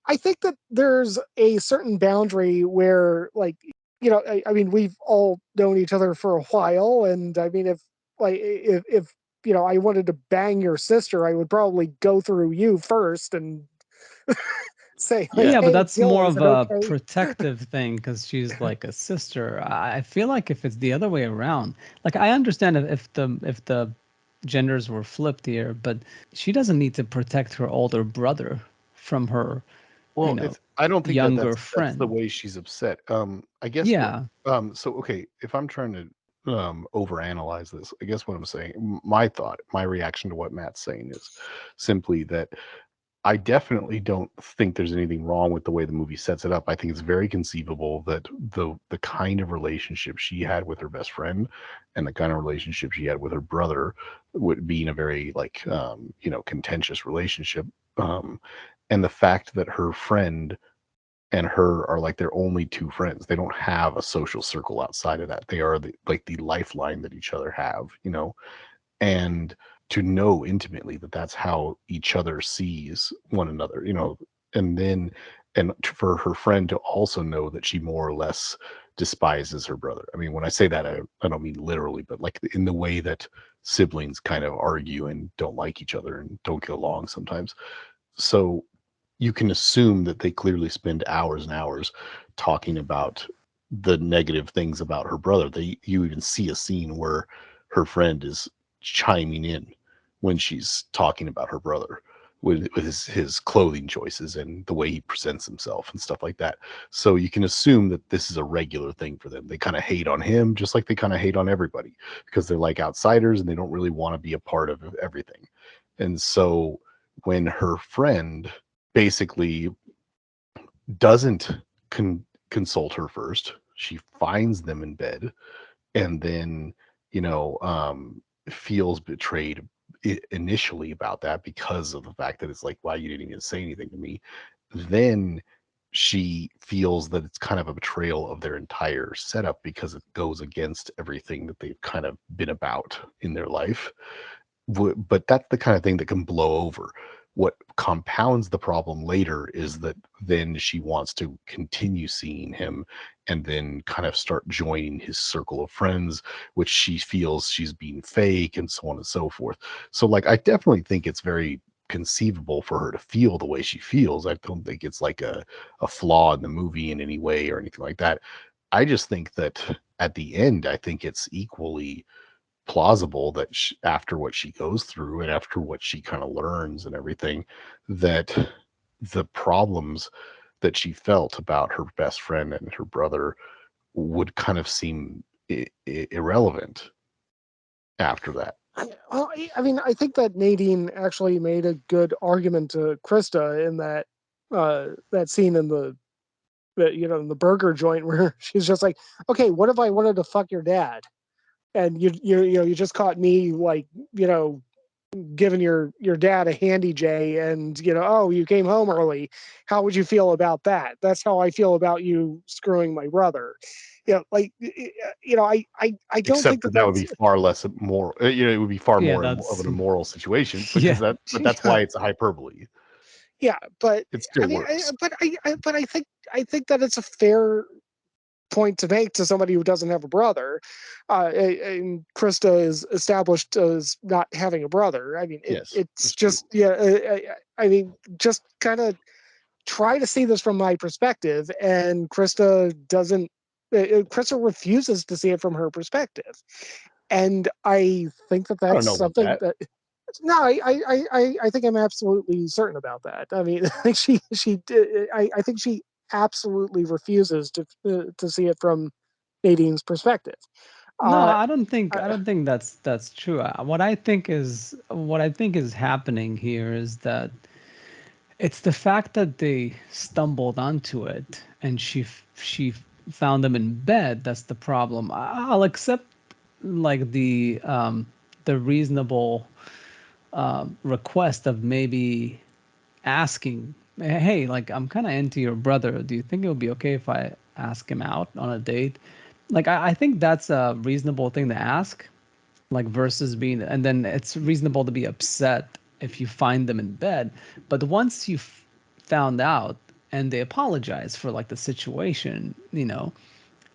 I think that there's a certain boundary where, like, I mean, we've all known each other for a while, and I mean, if I wanted to bang your sister, I would probably go through you first and say Well, like, Yeah. yeah, but "Hey, that's Gil, more is of it a okay?" protective thing because she's like a sister. I feel like if it's the other way around, like I understand if the genders were flipped here, but she doesn't need to protect her older brother from her, you Well, know, it's I don't think that younger that's the friend. way she's upset. I guess what Yeah. so okay, if I'm trying to overanalyze this, I guess what I'm saying, my thought, my reaction to what Matt's saying is simply that I definitely don't think there's anything wrong with the way the movie sets it up. I think it's very conceivable that the kind of relationship she had with her best friend and the kind of relationship she had with her brother would be in a very like contentious relationship. Um, and the fact that her friend and her are like their only two friends. They don't have a social circle outside of that. They are the lifeline that each other have, and to know intimately that that's how each other sees one another, and then for her friend to also know that she more or less despises her brother. I mean, when I say that, I don't mean literally, but like in the way that siblings kind of argue and don't like each other and don't get along sometimes. So you can assume that they clearly spend hours and hours talking about the negative things about her brother. You even see a scene where her friend is chiming in when she's talking about her brother, with his clothing choices and the way he presents himself and stuff like that. So you can assume that this is a regular thing for them. They kind of hate on him just like they kind of hate on everybody because they're like outsiders and they don't really want to be a part of everything. And so when her friend basically doesn't consult her first, she finds them in bed, and then you know feels betrayed initially about that because of the fact that it's like, why you didn't even say anything to me. Then she feels that it's kind of a betrayal of their entire setup because it goes against everything that they've kind of been about in their life. But that's the kind of thing that can blow over. What compounds the problem later is that then she wants to continue seeing him and then kind of start joining his circle of friends, which she feels she's being fake and so on and so forth. So, like, I definitely think it's very conceivable for her to feel the way she feels. I don't think it's like a flaw in the movie in any way or anything like that. I just think that at the end, I think it's equally plausible that after what she goes through and after what she kind of learns and everything, that the problems that she felt about her best friend and her brother would kind of seem irrelevant after that. I mean, I think that Nadine actually made a good argument to Krista in that scene in in the burger joint where she's just like, okay, what if I wanted to fuck your dad? And you just caught me, like, giving your dad a handy J, and oh, you came home early. How would you feel about that? That's how I feel about you screwing my brother. Like, I don't Except think that that that would that's be far less moral. It would be far Yeah, more of that's an immoral situation yeah. because but that's yeah, why it's a hyperbole. yeah. But It still I mean, works. but I think that it's a fair point to make to somebody who doesn't have a brother. And Krista is established as not having a brother. I mean, Yes, it's that's true. just, I mean, just kind of try to see this from my perspective, and Krista doesn't. Krista refuses to see it from her perspective, and I think that I don't that's know about something that. that. No, I think I'm absolutely certain about that. I mean, I think I think she absolutely refuses to see it from Nadine's perspective. No, Uh, I don't think that's true. What I think is happening here is that it's the fact that they stumbled onto it and she found them in bed that's the problem. I'll accept like the reasonable request of maybe asking, hey, like, I'm kind of into your brother. Do you think it would be okay if I ask him out on a date? Like, I think that's a reasonable thing to ask, like, versus being, and then it's reasonable to be upset if you find them in bed. But once you've found out and they apologize for like the situation,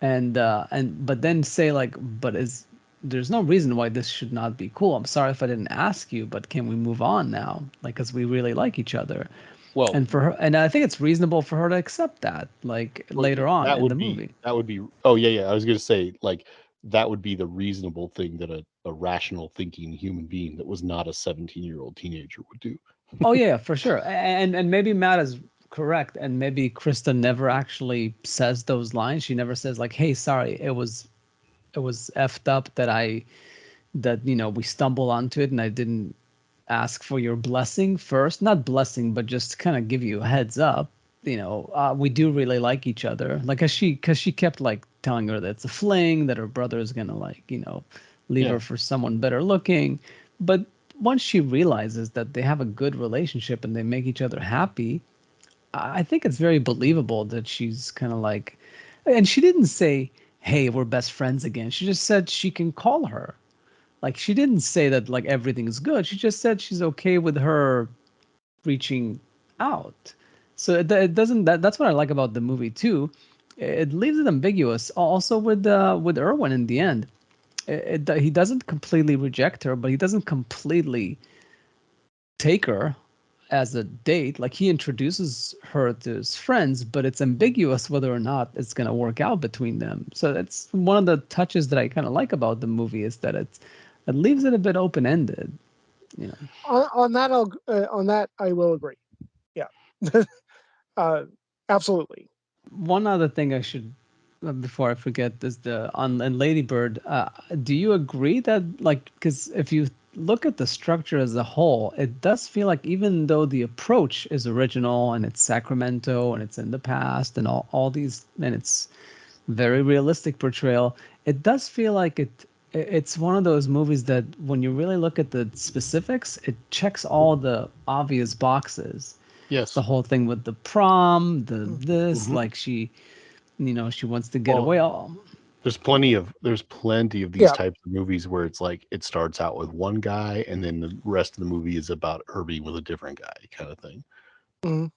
and but then say like, but is there's no reason why this should not be cool. I'm sorry if I didn't ask you, but can we move on now? Like, because we really like each other. Well, And for her, and I think it's reasonable for her to accept that, like later on in the movie. that would be oh yeah, I was gonna say, like, that would be the reasonable thing that a rational thinking human being that was not a 17-year-old teenager would do. Oh yeah, for sure. And maybe Matt is correct, and maybe Krista never actually says those lines. She never says like, "Hey, sorry, it was effed up that we stumbled onto it and I didn't ask for your blessing first. Not blessing, but just kind of give you a heads up. We do really like each other. Like, cause she kept like telling her that it's a fling, that her brother is gonna like, leave Yeah. her for someone better looking. But once she realizes that they have a good relationship and they make each other happy, I think it's very believable that she's kind of like, and she didn't say, "Hey, we're best friends again." She just said she can call her. Like, she didn't say that like everything's good. She just said she's okay with her reaching out. So it doesn't that's what I like about the movie too. It leaves it ambiguous. Also with Erwin in the end. He doesn't completely reject her, but he doesn't completely take her as a date. Like, he introduces her to his friends, but it's ambiguous whether or not it's going to work out between them. So that's one of the touches that I kind of like about the movie, is that it leaves it a bit open ended. you know. On that I will agree. Yeah. uh, Absolutely. One other thing I should, before I forget, is the on and Ladybird. Do you agree that, like, because if you look at the structure as a whole, it does feel like, even though the approach is original and it's Sacramento and it's in the past and all these, and it's very realistic portrayal, it does feel like it's one of those movies that when you really look at the specifics, it checks all the obvious boxes. The Yes. whole thing with the prom, the Mm. this, Hmm. like she wants to get Well, away. Oh, there's plenty of these Yeah. types of movies where it's like it starts out with one guy and then the rest of the movie is about her being with a different guy, kind of thing. Mm.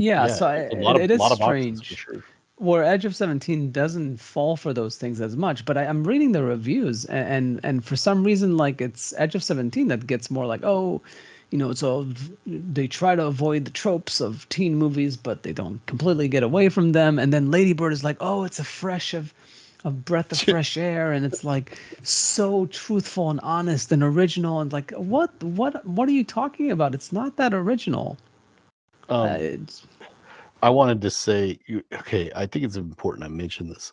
yeah. Yeah, So a it is lot of boxes for strange. sure. Where Edge of 17 doesn't fall for those things as much, but I'm reading the reviews, and for some reason, like, it's Edge of 17 that gets more like, oh, it's all, they try to avoid the tropes of teen movies, but they don't completely get away from them. And then Ladybird is like, oh, it's a breath of fresh air, and it's like so truthful and honest and original, and like, what are you talking about? It's not that original. um, It's, I wanted to say, okay, I think it's important I mention this.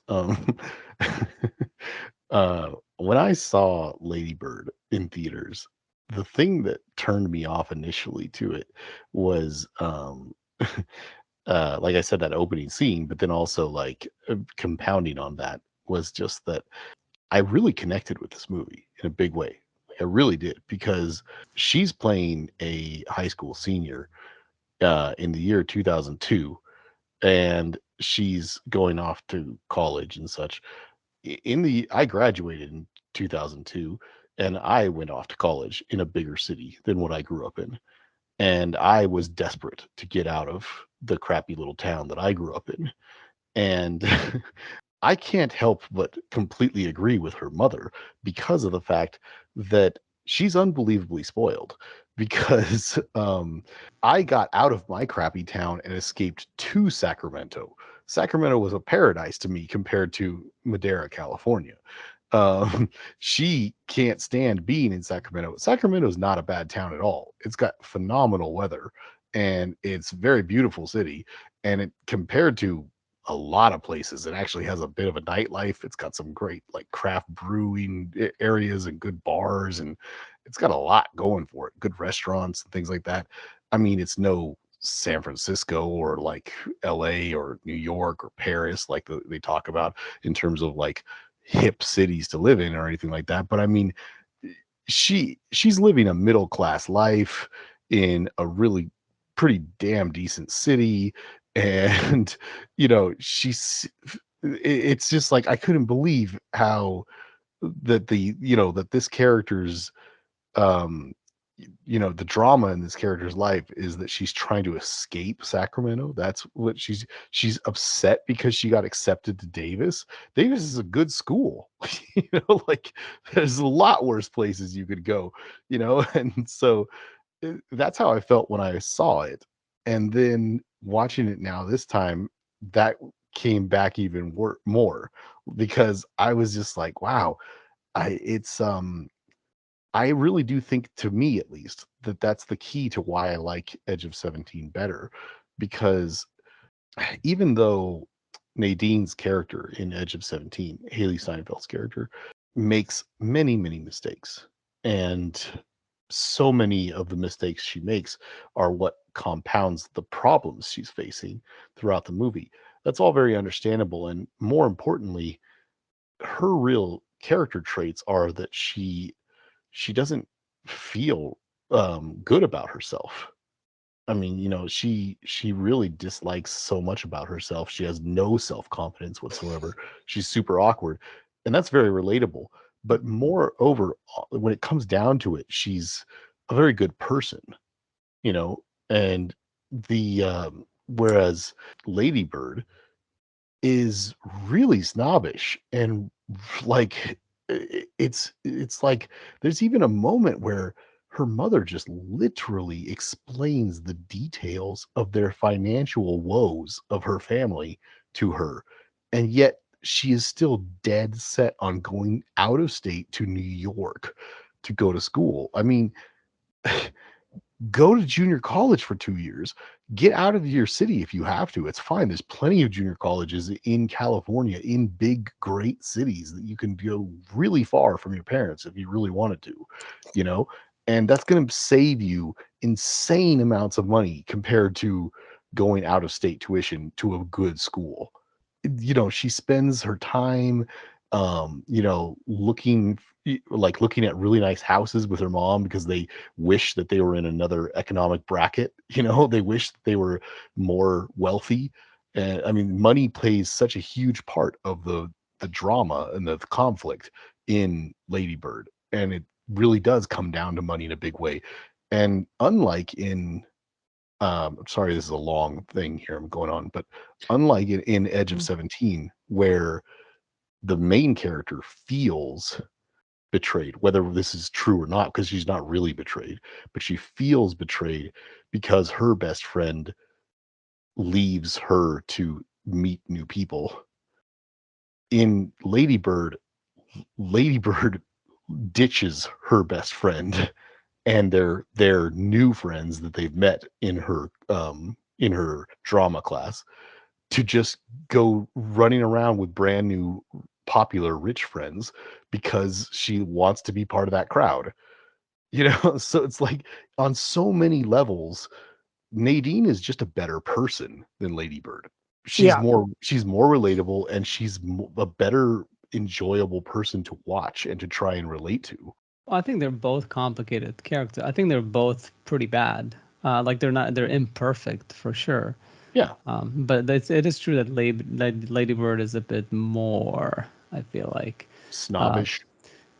When I saw Lady Bird in theaters, the thing that turned me off initially to it was, like I said, that opening scene, but then also like compounding on that was just that I really connected with this movie in a big way. Like, I really did because she's playing a high school senior in the year 2002 and she's going off to college and such. I graduated in 2002 and I went off to college in a bigger city than what I grew up in. And I was desperate to get out of the crappy little town that I grew up in. And I can't help but completely agree with her mother because of the fact that she's unbelievably spoiled. Because I got out of my crappy town and escaped to Sacramento. Sacramento was a paradise to me compared to Madera, California. She can't stand being in Sacramento. Sacramento is not a bad town at all. It's got phenomenal weather and it's a very beautiful city. And it compared to a lot of places, it actually has a bit of a nightlife. It's got some great like craft brewing areas and good bars, and it's got a lot going for it. Good restaurants and things like that. I mean, it's no San Francisco or like LA or New York or Paris like they talk about in terms of like hip cities to live in or anything like that. But I mean, she's living a middle class life in a really pretty damn decent city, and it's just like I couldn't believe how that this character's um the drama in this character's life is that she's trying to escape Sacramento. That's what she's upset because she got accepted to Davis is a good school. Like there's a lot worse places you could go, and so that's how I felt when I saw it. And then watching it now this time, that came back even more because I was just like, wow, I really do think, to me at least, that that's the key to why I like Edge of 17 better, because even though Nadine's character in Edge of 17, Haley Steinfeld's character, makes many, many mistakes, and so many of the mistakes she makes are what compounds the problems she's facing throughout the movie. That's all very understandable. And more importantly, her real character traits are that she doesn't feel good about herself. I mean, she really dislikes so much about herself. She has no self-confidence whatsoever. She's super awkward, and that's very relatable. But moreover, when it comes down to it, she's a very good person, you know, and the whereas Ladybird is really snobbish and like it's like there's even a moment where her mother just literally explains the details of their financial woes of her family to her, and yet she is still dead set on going out of state to New York to go to school. I mean, Go to junior college for 2 years. Get out of your city if you have to. It's fine. There's plenty of junior colleges in California, in big, great cities that you can go really far from your parents if you really wanted to, you know? And that's going to save you insane amounts of money compared to going out of state tuition to a good school. She spends her time, looking at really nice houses with her mom because they wish that they were in another economic bracket. They wish that they were more wealthy. And I mean, money plays such a huge part of the drama and the conflict in Lady Bird, and it really does come down to money in a big way. And unlike in I'm sorry, this is a long thing here I'm going on, but unlike in Edge of 17, where the main character feels betrayed, whether this is true or not, because she's not really betrayed, but she feels betrayed because her best friend leaves her to meet new people. In Ladybird ditches her best friend and their new friends that they've met in her drama class to just go running around with brand new popular rich friends because she wants to be part of that crowd. So it's like on so many levels Nadine is just a better person than Ladybird. She's Yeah. more relatable, and she's a better enjoyable person to watch and to try and relate to. I think they're both complicated characters. I think they're both pretty bad. Like they're imperfect for sure. Yeah, But it is true that Lady Bird is a bit more, I feel like. snobbish.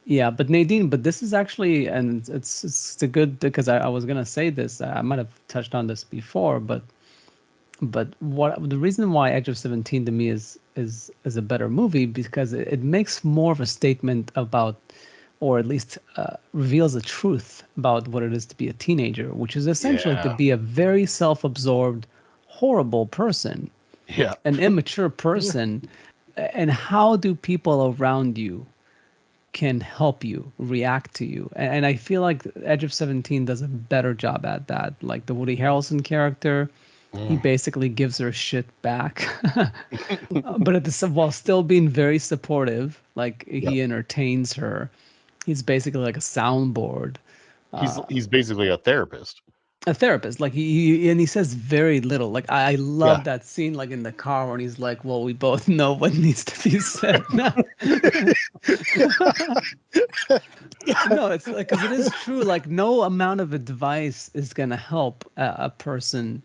Yeah, but Nadine, but this is actually, and it's a good, because I was gonna say this, I might have touched on this before, but what the reason why Edge of 17 to me is a better movie, because it makes more of a statement about, or at least reveals the truth about what it is to be a teenager, which is essentially to Yeah, be a very self-absorbed, horrible person, yeah, an immature person. And how do people around you can help you react to you? And I feel like Edge of 17 does a better job at that. Like the Woody Harrelson character, he mm, basically gives her shit back, but while still being very supportive. Like yep. he entertains her. He's basically like a soundboard, He's basically a therapist. a therapist. Like and he says very little. Like I Yeah, love that scene, like in the car when he's like, "Well, we both know what needs to be said." Yeah. No, it's like, because it is true. Like no amount of advice is gonna help a person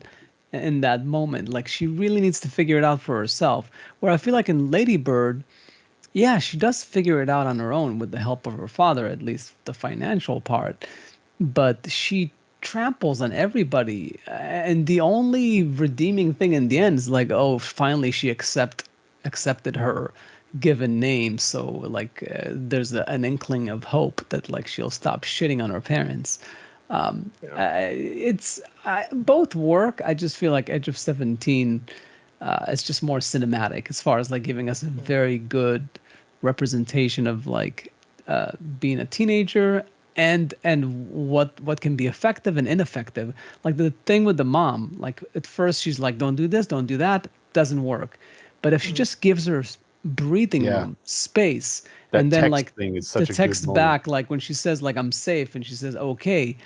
in that moment. Like she really needs to figure it out for herself. Where I feel like in Lady Bird, yeah, she does figure it out on her own with the help of her father, at least the financial part. But she tramples on everybody, and the only redeeming thing in the end is like, oh, finally she accepted her given name, so like there's an inkling of hope that like she'll stop shitting on her parents. Yeah. It's both work. I just feel like Edge of 17 is just more cinematic as far as like giving us a very good representation of like being a teenager, and what can be effective and ineffective. Like the thing with the mom, like at first she's like, don't do this, don't do that, doesn't work. But if she Mhm. just gives her breathing yeah. room, space, That and then text like thing is the such a good text moment. back, like when she says like I'm safe and she says okay,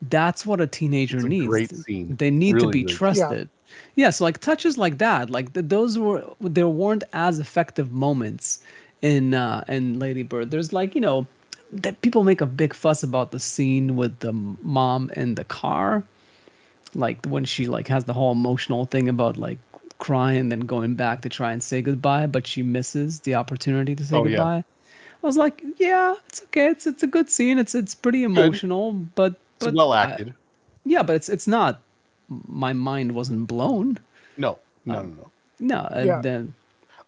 that's what a teenager It's a needs. great scene. They need to Really be great scene. Yeah. trusted. Yeah, so like touches like that, like those were, there weren't as effective moments in Lady Bird. There's like, that people make a big fuss about the scene with the mom in the car, like when she like has the whole emotional thing about like crying and then going back to try and say goodbye, but she misses the opportunity to say Oh yeah, goodbye. I was like, yeah, it's okay. It's a good scene. It's pretty good. emotional, It's but well acted. yeah, but it's not. My mind wasn't blown. No, no, no, no. No, Yeah. then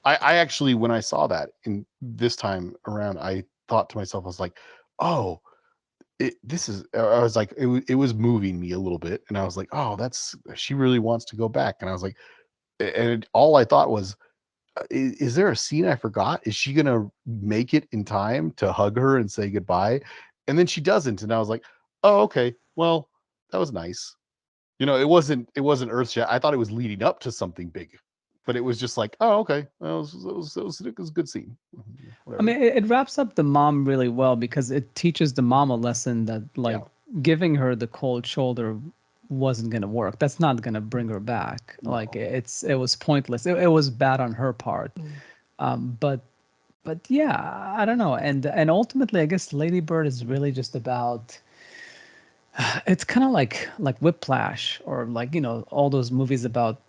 I actually, when I saw that in this time around, I thought to myself, I was like, oh, this is. I was like, it was moving me a little bit, and I was like, oh, that's she really wants to go back, and I was like, all I thought was, is there a scene I forgot? Is she gonna make it in time to hug her and say goodbye? And then she doesn't, and I was like, Oh, okay. Well, that was nice. It wasn't earth shattering. I thought it was leading up to something big, but it was just like, oh, okay. Well, it was a good scene. I Whatever. mean, it wraps up the mom really well because it teaches the mom a lesson that like Yeah. giving her the cold shoulder wasn't gonna work. That's not gonna bring her back. Like No. it was pointless. It was bad on her part. Mm. But yeah, I don't know. And ultimately, I guess Lady Bird is really just about. It's kind of like Whiplash or like all those movies about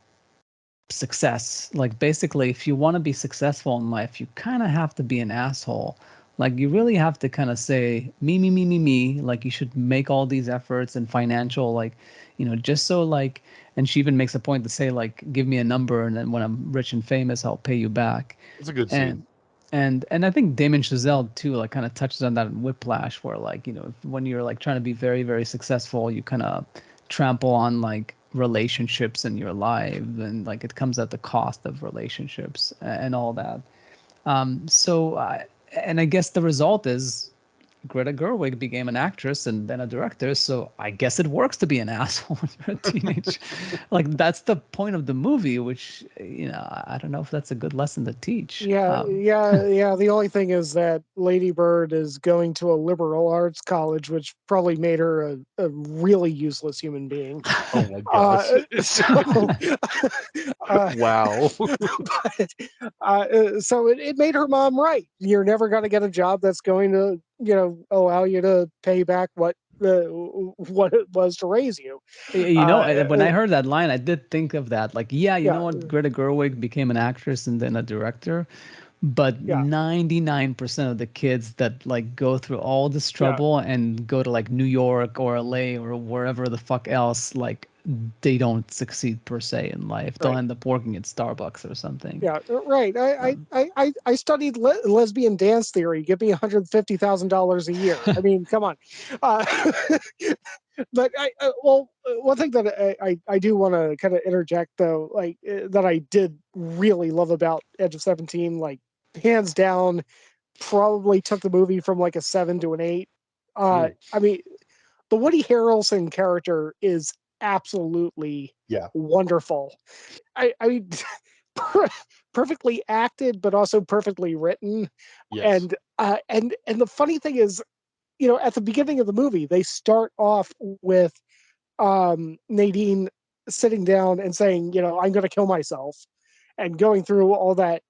success. Like basically, if you want to be successful in life, you kind of have to be an asshole. Like you really have to kind of say me, me, me, me, me. Like you should make all these efforts and financial, like, just so like. And she even makes a point to say like, give me a number, and then when I'm rich and famous, I'll pay you back. It's a good scene. And I think Damon Chazelle too, like kind of touches on that in Whiplash, where like when you're like trying to be very very successful, you kind of trample on like relationships in your life, and like it comes at the cost of relationships and all that. And I guess the result is Greta Gerwig became an actress and then a director. So I guess it works to be an asshole when you're a teenage. Like that's the point of the movie, which I don't know if that's a good lesson to teach. Yeah. The only thing is that Lady Bird is going to a liberal arts college, which probably made her a really useless human being. Oh my gosh. So, uh, Wow. but, so it made her mom right. You're never going to get a job that's going to, allow you to pay back what it was to raise you. When I heard that line, I did think of that. Like, yeah, you know Yeah, what? Greta Gerwig became an actress and then a director, but yeah, 99% of the kids that like go through all this yeah. trouble and go to like New York or LA or wherever the fuck else, like they don't succeed per se in life. They'll Right. end up working at Starbucks or something. Yeah, right. I Um, I I I studied lesbian dance theory. Give me $150,000 a year. I mean, come on. Uh, but one thing that I do want to kind of interject though, like that I did really love about Edge of 17, like hands down, probably took the movie from like a 7 to an 8. Mm, I mean, the Woody Harrelson character is absolutely yeah. wonderful. I mean, perfectly acted, but also perfectly written. Yes. And the funny thing is, at the beginning of the movie, they start off with Nadine sitting down and saying, I'm going to kill myself, and going through all that,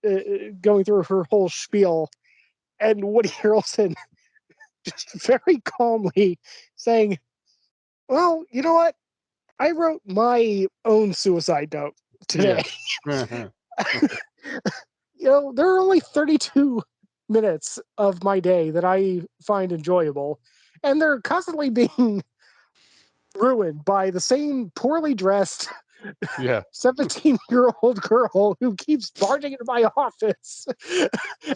going through her whole spiel, and Woody Harrelson just very calmly saying, "Well, you know what? I wrote my own suicide note today." Yeah. Uh-huh. There are only 32 minutes of my day that I find enjoyable, and they're constantly being ruined by the same poorly dressed Yeah. 17-year-old girl who keeps barging into my office.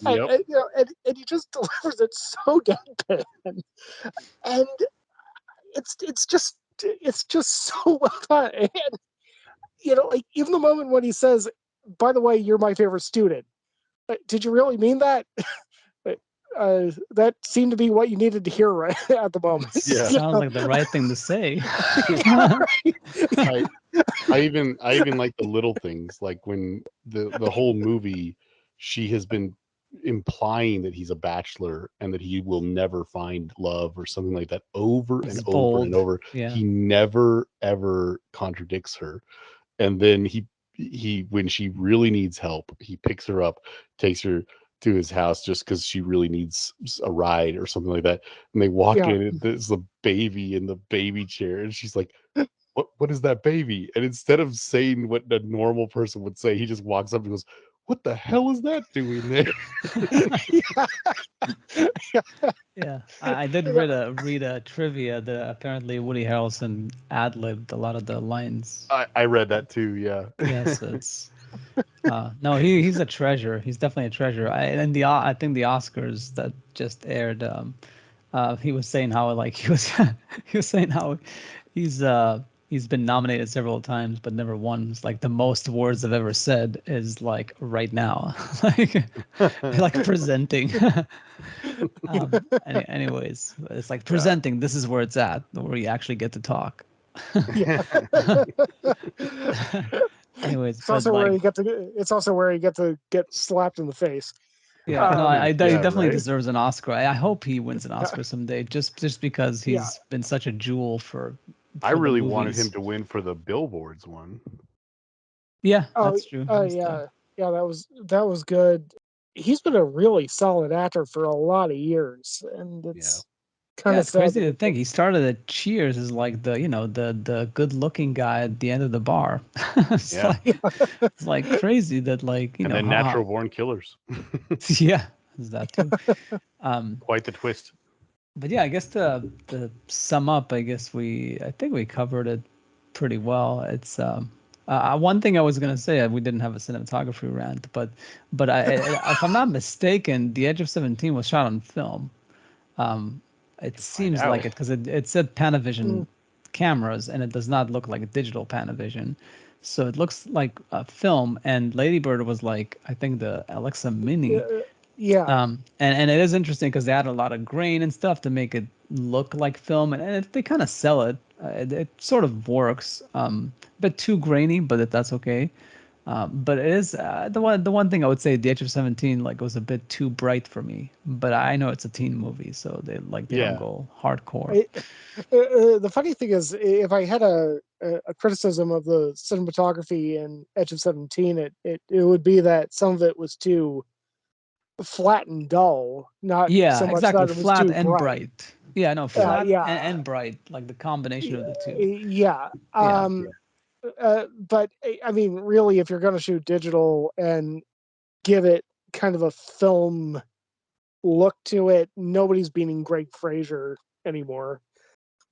and, Yep. and, and he just delivers it so deadpan. And it's just so well done. And like even the moment when he says, "By the way, you're my favorite student," did you really mean that? That seemed to be what you needed to hear right at the moment. Yeah. sounds like the right thing to say. Yeah, right. I I even like the little things, like when the whole movie, she has been implying that he's a bachelor and that he will never find love or something like that over This and is over and bold. over. Yeah. He never ever contradicts her. And then he when she really needs help, he picks her up, takes her to his house just because she really needs a ride or something like that. And they walk Yeah, in, and there's a baby in the baby chair, and she's like, what is that baby? And instead of saying what a normal person would say, he just walks up and goes, "What the hell is that doing there?" yeah, Yeah, I did read a trivia that apparently Woody Harrelson ad-libbed a lot of the lines. I read that too. Yeah. Yes, it's no, he's a treasure. He's definitely a treasure. I think the Oscars that just aired, he was saying how like he was he was saying how he's he's been nominated several times but never won. It's like the most words I've ever said is like right now, like presenting. Anyways, it's like presenting. This is where it's at, where you actually get to talk. Yeah. Anyways, It's but also where like, you get to. It's also where you get to get slapped in the face. yeah, no, Um, he Yeah, definitely right. deserves an Oscar. I hope he wins an yeah, Oscar someday, just because yeah. he's been such a jewel I for the really wanted him movies. to win for the Billboards one. Yeah, Oh, that's true. He was there. yeah, yeah. That was good. He's been a really solid actor for a lot of years, and Yeah. it's kind Yeah, of it's sad crazy that to it think he started at Cheers as like the good looking guy at the end of the bar. It's Yeah. like it's like crazy that like And then Natural Born Killers. yeah, is that too. Um, Quite the twist. but yeah, I guess to sum up, I think we covered it pretty well. It's one thing I was gonna say, we didn't have a cinematography rant, but if I'm not mistaken, The Edge of 17 was shot on film. Um, it Let's find seems out. like it because it said Panavision mm, cameras, and it does not look like a digital Panavision. So it looks like a film, and Ladybird was like, I think the Alexa Mini. uh, yeah, And it is interesting because they add a lot of grain and stuff to make it look like film, and they kind of sell it. It sort of works. A bit too grainy, but that's okay. But it is the one thing I would say, The Age of 17 like was a bit too bright for me. But I know it's a teen movie, so they don't Yeah. go hardcore. I, the funny thing is, if I had a criticism of the cinematography in Edge of 17, it would be that some of it was too flat and dull, not Yeah, so much exactly. that it was Flat too and bright. bright. Yeah, no, Yeah. flat Yeah, and bright, like the combination of the two. yeah. Yeah. But I mean, really, if you're going to shoot digital and give it kind of a film look to it, nobody's beating Greg Fraser anymore.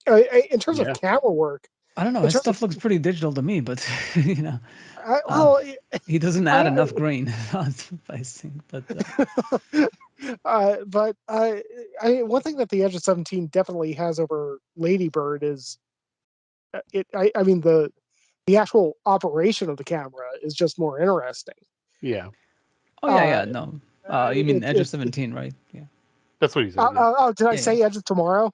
In terms of Yeah. camera work, I don't know. in His terms of stuff looks pretty digital to me, but you know, uh, well, he doesn't add I, enough grain. I think, but but one thing that the Edge of 17 definitely has over Ladybird is it. I mean the actual operation of the camera is just more interesting. Yeah. oh yeah, Uh, yeah, no. You mean it, Edge of it, 17, right? Yeah. That's what he said. Yeah. did I Yeah, yeah. say Edge of Tomorrow?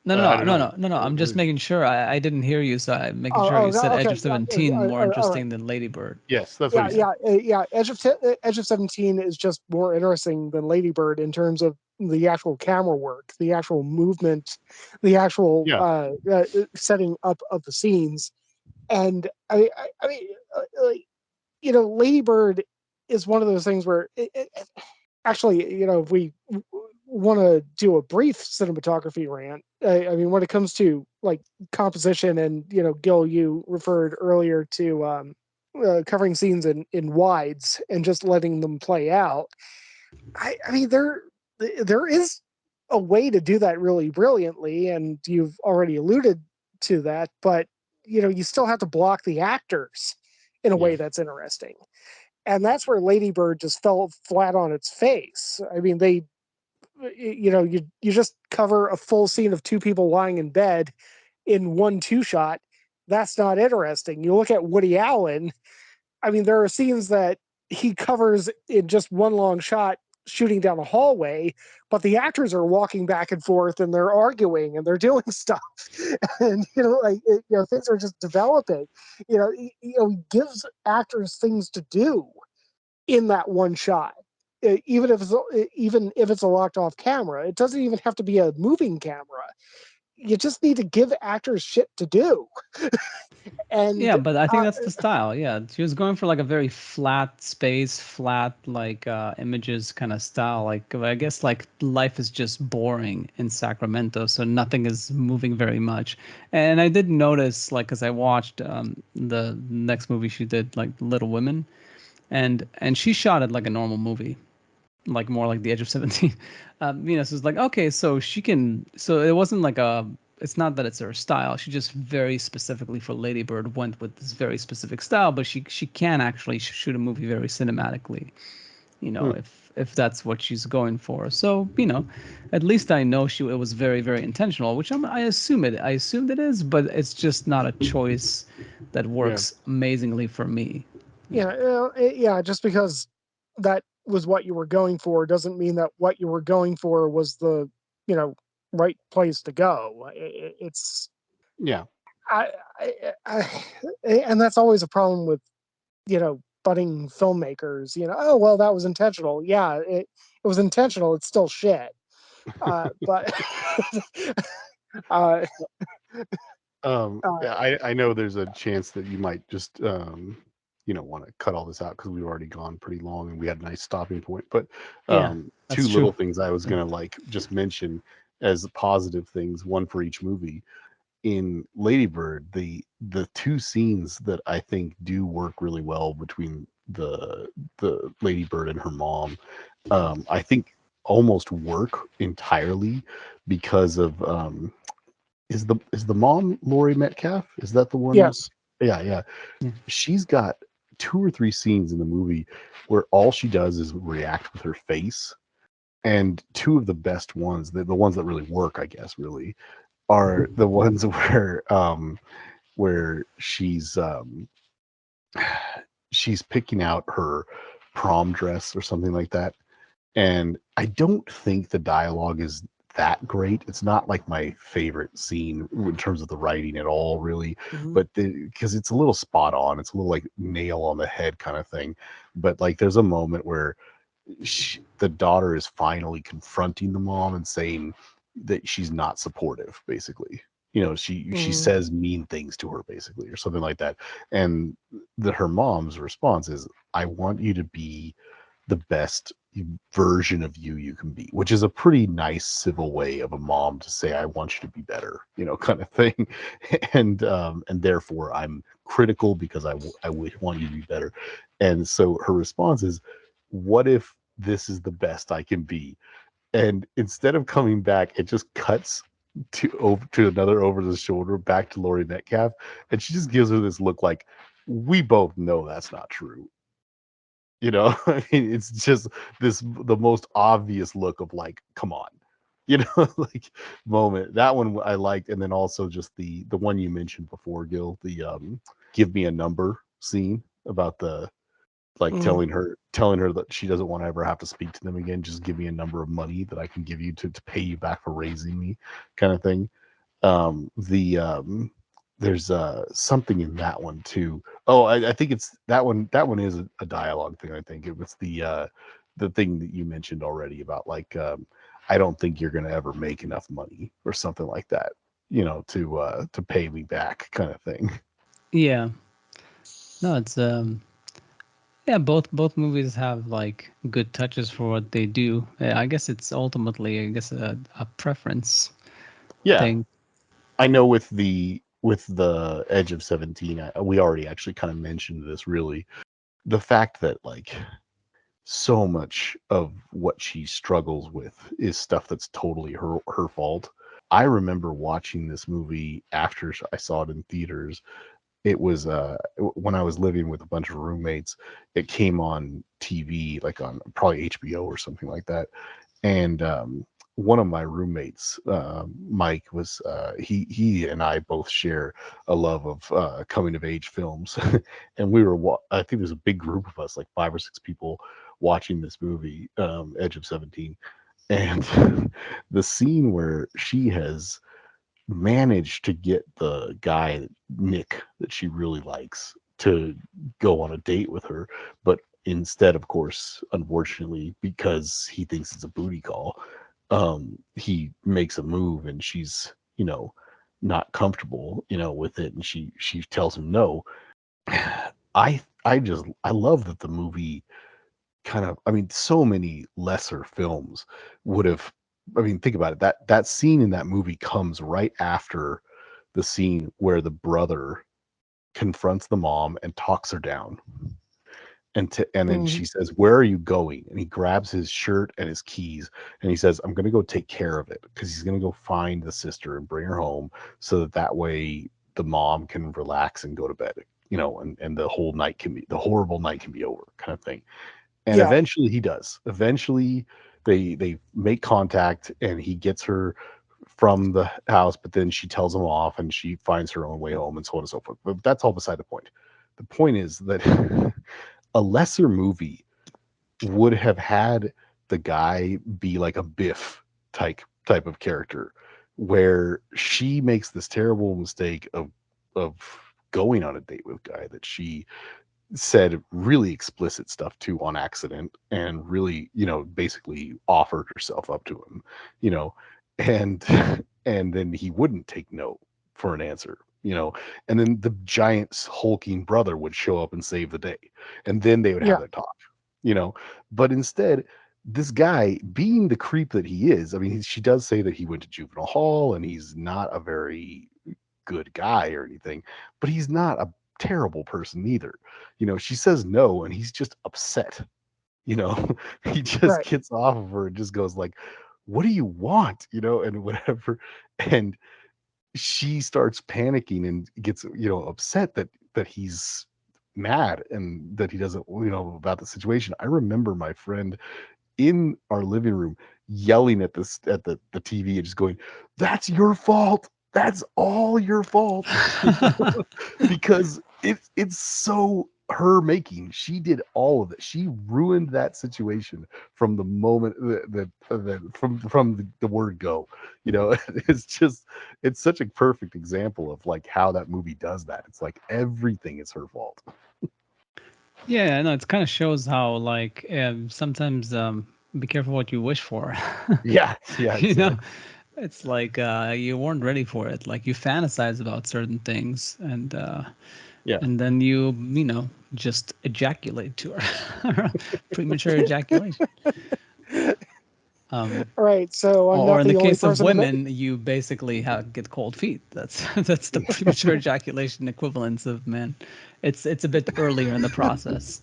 No, no, I no, don't no, know. no, no, no. I'm What just is it? making sure. I didn't hear you, so I'm making sure you Oh, said Edge okay. of 17 more All right. interesting than Ladybird. Yes, that's what Yeah, he said. yeah. Edge of 17 is just more interesting than Ladybird in terms of the actual camera work, the actual movement, the actual Yeah. setting up of the scenes. And I mean, like, Ladybird is one of those things where actually, if we want to do a brief cinematography rant, I mean, when it comes to like composition, and Gil, you referred earlier to covering scenes in wides and just letting them play out. I mean, there is a way to do that really brilliantly, and you've already alluded to that, but you still have to block the actors in a way Yeah. that's interesting. And that's where Ladybird just fell flat on its face. I mean, you just cover a full scene of two people lying in bed in 1-2 shot. That's not interesting. You look at Woody Allen. I mean, there are scenes that he covers in just one long shot shooting down a hallway, but the actors are walking back and forth and they're arguing and they're doing stuff. And things are just developing. He gives actors things to do in that one shot. Even if it's a locked off camera, it doesn't even have to be a moving camera. You just need to give actors shit to do. Yeah, And but I think that's the style. Yeah, she was going for like a very flat space, flat like images kind of style. Like I guess like life is just boring in Sacramento, so nothing is moving very much. And I did notice, like, as I watched the next movie she did, like Little Women, and she shot it like a normal movie, like more like The Edge of 17. So it's like, okay, so she can, so it wasn't like it's not that it's her style. She just very specifically for Ladybird went with this very specific style, but she can actually shoot a movie very cinematically. Hmm. If if that's what she's going for. So at least I know it was very very intentional, which I assume it. I assumed it is, but it's just not a choice that Yeah. works amazingly for me. Yeah, yeah. Just because that was what you were going for doesn't mean that what you were going for was the you know right place to go. It's Yeah. I, and that's always a problem with budding filmmakers. Oh well, that was intentional. Yeah, it was intentional. It's still shit. But uh, Yeah, uh, I know there's a chance that you might just want to cut all this out because we've already gone pretty long and we had a nice stopping point. But Yeah, two that's true. little things I was gonna like just mention as positive things, one for each movie. In Ladybird, the two scenes that I think do work really well between the Ladybird and her mom, I think almost work entirely because of is the mom Laurie Metcalf? Is that the one? yes. Yeah, yeah. Yeah. She's got two or three scenes in the movie where all she does is react with her face. And two of the best ones, the ones that really work, I guess, really, are the ones where she's picking out her prom dress or something like that. And I don't think the dialogue is that great. It's not like my favorite scene in terms of the writing at all, really, Hmm. but because it's a little spot on, it's a little like nail on the head kind of thing. But like, there's a moment where the daughter is finally confronting the mom and saying that she's not supportive, basically. She Hmm. says mean things to her, basically, or something like that. And her mom's response is, "I want you to be the best version of you can be," which is a pretty nice civil way of a mom to say, "I want you to be better," kind of thing. And therefore I'm critical because I want you to be better. And so her response is, "What if this is the best I can be?" And instead of coming back, it just cuts to another over the shoulder back to Laurie Metcalf, and she just gives her this look like, we both know that's not true. I mean, it's just the most obvious look of like, come on, like, moment. That one I liked. And then also just the one you mentioned before, Gil, the give me a number scene about the like Hmm. telling her that she doesn't want to ever have to speak to them again. Just give me a number of money that I can give you to pay you back for raising me, kind of thing. The There's something in that one too. Oh, I think it's that one. That one is a dialogue thing. I think it was the thing that you mentioned already about like, I don't think you're gonna ever make enough money or something like that, to pay me back, kind of thing. Yeah. No, it's yeah, both movies have like good touches for what they do. I guess it's ultimately, I guess, a preference Yeah, thing. I know with the Edge of 17, we already actually kind of mentioned this, really, the fact that like so much of what she struggles with is stuff that's totally her fault. I remember watching this movie after I saw it in theaters. It was when I was living with a bunch of roommates. It came on TV, like on probably HBO or something like that. And one of my roommates, Mike, was he and I both share a love of coming of age films, and I think there's a big group of us, like 5 or 6 people, watching this movie, Edge of 17, and the scene where she has managed to get the guy Nick that she really likes to go on a date with her, but instead, of course, unfortunately, because he thinks it's a booty call, he makes a move and she's, not comfortable, with it, and she tells him no. I love that the movie kind of, I mean, so many lesser films would have, I mean, think about it. That scene in that movie comes right after the scene where the brother confronts the mom and talks her down. And then Hmm. she says, "Where are you going?" And he grabs his shirt and his keys and he says, "I'm going to go take care of it," because he's going to go find the sister and bring her home so that way the mom can relax and go to bed, and the whole night can be the horrible night can be over, kind of thing. And Yeah. eventually he does. Eventually they make contact and he gets her from the house, but then she tells him off and she finds her own way home and so on and so forth. But that's all beside the point. The point is that a lesser movie would have had the guy be like a Biff type of character, where she makes this terrible mistake of going on a date with a guy that she said really explicit stuff to on accident, and really, basically offered herself up to him, you know, and and then he wouldn't take no for an answer, and then the giant hulking brother would show up and save the day, and then they would have Yeah. their talk, you know. But instead, this guy, being the creep that he is, I mean, she does say that he went to juvenile hall and he's not a very good guy or anything, but he's not a terrible person either. She says no and he's just upset. you know he just Right. gets off of her and just goes like, what do you want, and whatever. And she starts panicking and gets, upset that he's mad and that he doesn't, about the situation. I remember my friend in our living room yelling at this at the TV and just going, "That's your fault. That's all your fault." Because it's so her making. She did all of it. She ruined that situation from the moment from the word go. It's just, it's such a perfect example of like how that movie does that. It's like everything is her fault. Yeah, I know it kind of shows how like sometimes be careful what you wish for. Yeah, yeah, You know, exactly. it's like you weren't ready for it. Like you fantasize about certain things, Yeah. and then you just ejaculate to her, premature ejaculation. Um, Right. So I'm or not in the the only case of person who. women, you basically get cold feet. That's the premature ejaculation equivalence of men. It's a bit earlier in the process.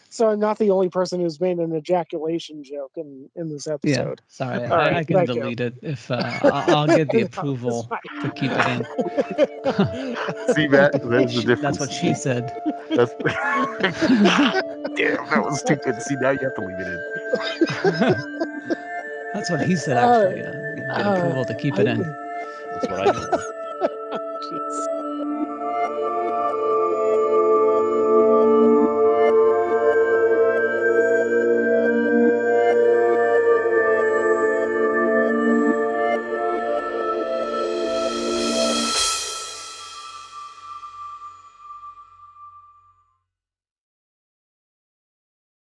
So I'm not the only person who's made an ejaculation joke in this Yeah, episode. sorry, All right. I can Thank you. delete it if I'll get the No, it's approval to fine. keep it in. See, Matt, there's the That's difference. what she said. That's damn, that was stupid. See, now you have to leave it in. That's what he said All actually. right. Get approval to keep it in. That's what I told him.